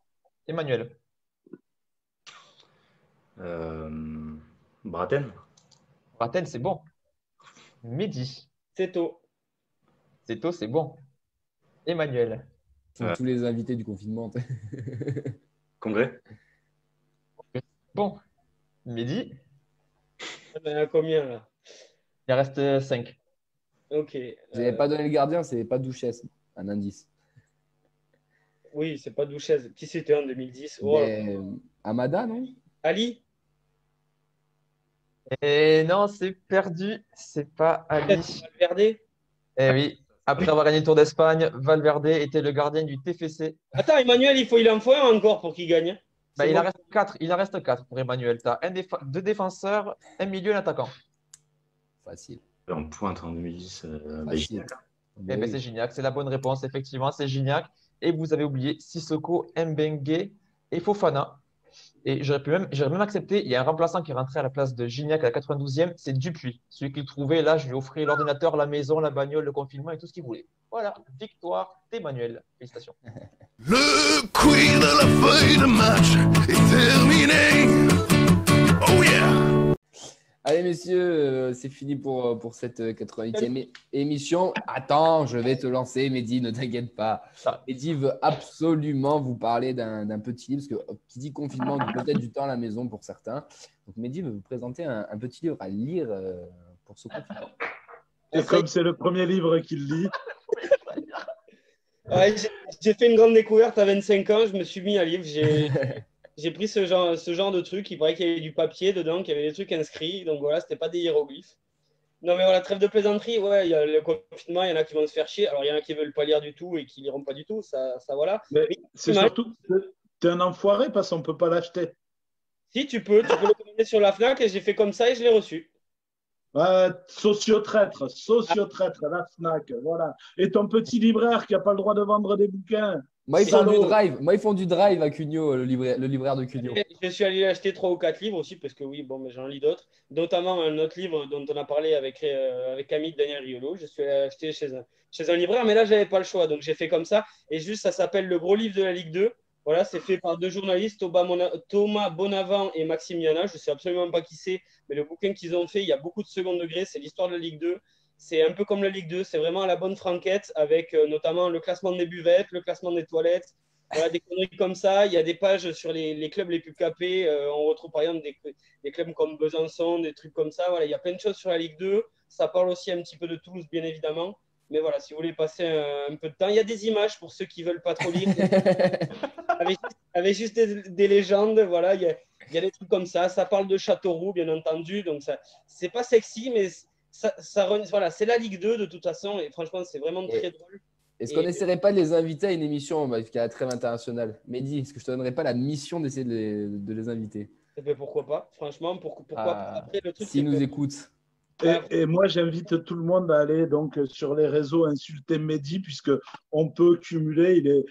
Emmanuel. Braten. Braten, c'est bon. Mehdi. Seto. Seto, c'est bon. Emmanuel. Tous les invités du confinement. Congrès. Bon. Mehdi. Il y en a combien là? Il en reste 5. Ok. Vous n'avez pas donné le gardien, c'est pas Duchesse. Un indice. Oui, c'est pas Duchesse. Qui c'était en 2010? Oh. Mais, Amada, non? Ali? Et non, c'est perdu. C'est pas Ali. Valverde? Eh oui. Après avoir gagné le Tour d'Espagne, Valverde était le gardien du TFC. Attends, Emmanuel, il en faut un encore pour qu'il gagne. Bah, C'est il bon. en reste 4. Il en reste 4 pour Emmanuel. Tu as deux défenseurs, un milieu, un attaquant. Facile. En pointe en 2010. Facile. Eh ben, c'est Gignac. C'est la bonne réponse. Effectivement, c'est Gignac. Et vous avez oublié Sissoko, Mbengue et Fofana. Et j'aurais même accepté. Il y a un remplaçant qui est rentré à la place de Gignac à la 92e. C'est Dupuis. Celui qu'il trouvait. Là, je lui ai offert l'ordinateur, la maison, la bagnole, le confinement et tout ce qu'il voulait. Voilà. Victoire d'Emmanuel. Félicitations. Le quiz de la feuille de match est terminé. Oh yeah! Allez, messieurs, c'est fini pour cette 88e émission. Attends, je vais te lancer, Mehdi, ne t'inquiète pas. Mehdi veut absolument vous parler d'un petit livre, parce que qui dit confinement, dit peut-être du temps à la maison pour certains. Donc, Mehdi veut vous présenter un petit livre à lire pour ce confinement. Et comme c'est le premier livre qu'il lit. Ouais, j'ai fait une grande découverte à 25 ans, je me suis mis à lire. J'ai pris ce genre de truc. Il paraît qu'il y avait du papier dedans, qu'il y avait des trucs inscrits. Donc voilà, c'était pas des hiéroglyphes. Non, mais voilà, trêve de plaisanterie. Ouais, il y a le confinement, il y en a qui vont se faire chier. Alors, il y en a qui veulent pas lire du tout et qui liront pas du tout. Ça voilà. Mais c'est surtout que t'es un enfoiré parce qu'on peut pas l'acheter. Si, tu peux le commander sur la Fnac et j'ai fait comme ça et je l'ai reçu. Sociotraître, la Fnac, voilà. Et ton petit libraire qui n'a pas le droit de vendre des bouquins. Moi, ils font du drive à Cugnot, le libraire de Cugnot. Je suis allé acheter 3 ou 4 livres aussi, parce que oui, bon, mais j'en lis d'autres. Notamment un autre livre dont on a parlé avec Camille Daniel Riolo. Je suis allé acheter chez un libraire, mais là, je n'avais pas le choix. Donc, j'ai fait comme ça. Et juste, ça s'appelle Le Gros Livre de la Ligue 2. Voilà, c'est fait par 2 journalistes, Thomas Bonavent et Maxime Yana. Je ne sais absolument pas qui c'est, mais le bouquin qu'ils ont fait, il y a beaucoup de second degré. C'est l'histoire de la Ligue 2. C'est un peu comme la Ligue 2. C'est vraiment à la bonne franquette, avec notamment le classement des buvettes, le classement des toilettes. Voilà, des conneries comme ça. Il y a des pages sur les clubs les plus capés. On retrouve par exemple des clubs comme Besançon, des trucs comme ça. Voilà, il y a plein de choses sur la Ligue 2. Ça parle aussi un petit peu de Toulouse, bien évidemment. Mais voilà, si vous voulez passer un peu de temps, il y a des images pour ceux qui ne veulent pas trop lire. avec juste des légendes, voilà, il y a des trucs comme ça. Ça parle de Châteauroux, bien entendu. Donc, c'est pas sexy, mais voilà, c'est la Ligue 2 de toute façon. Et franchement, c'est vraiment très drôle. Est-ce qu'on n'essaierait pas de les inviter à une émission qui a la trêve internationale? Mehdi, est-ce que je ne te donnerais pas la mission d'essayer de les inviter? Pourquoi pas? Franchement, pourquoi pas? Après, le truc, s'ils nous écoutent. Et moi, j'invite tout le monde à aller donc, sur les réseaux insulter Mehdi, puisqu'on peut cumuler. Il est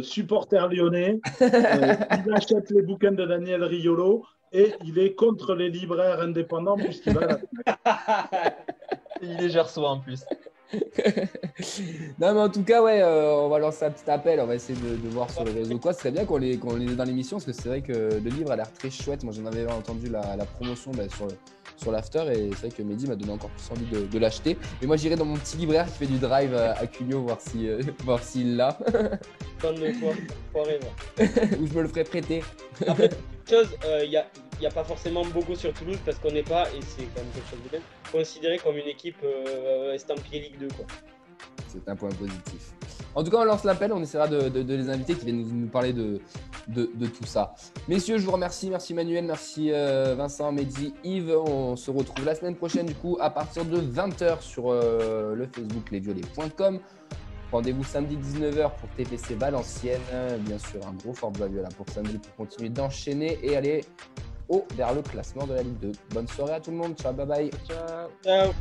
supporter lyonnais, il achète les bouquins de Daniel Riolo et il est contre les libraires indépendants puisqu'il va Il est gersois en plus. Non, mais en tout cas, ouais, on va lancer un petit appel. On va essayer de voir sur les réseaux. Ce serait bien qu'on les ait dans l'émission parce que c'est vrai que le livre a l'air très chouette. Moi, j'en avais entendu la promotion sur l'after et c'est vrai que Mehdi m'a donné encore plus envie de l'acheter. Mais moi, j'irai dans mon petit libraire qui fait du drive à Cugnot voir s'il l'a. Ou je me le ferai prêter. Après, il n'y a pas forcément beaucoup sur Toulouse parce qu'on n'est pas, et c'est quand même quelque chose de bien, considéré comme une équipe estampillée Ligue 2, quoi. C'est un point positif. En tout cas, on lance l'appel, on essaiera de les inviter qui viennent nous parler de tout ça. Messieurs, je vous remercie. Merci Manuel, merci Vincent, Mehdi, Yves. On se retrouve la semaine prochaine du coup à partir de 20h sur le Facebook lesviolets.com. Rendez-vous samedi 19h pour TPC Valenciennes. Bien sûr, un gros Forza Viola pour samedi pour continuer d'enchaîner et aller vers le classement de la Ligue 2. Bonne soirée à tout le monde. Ciao, bye bye. Ciao.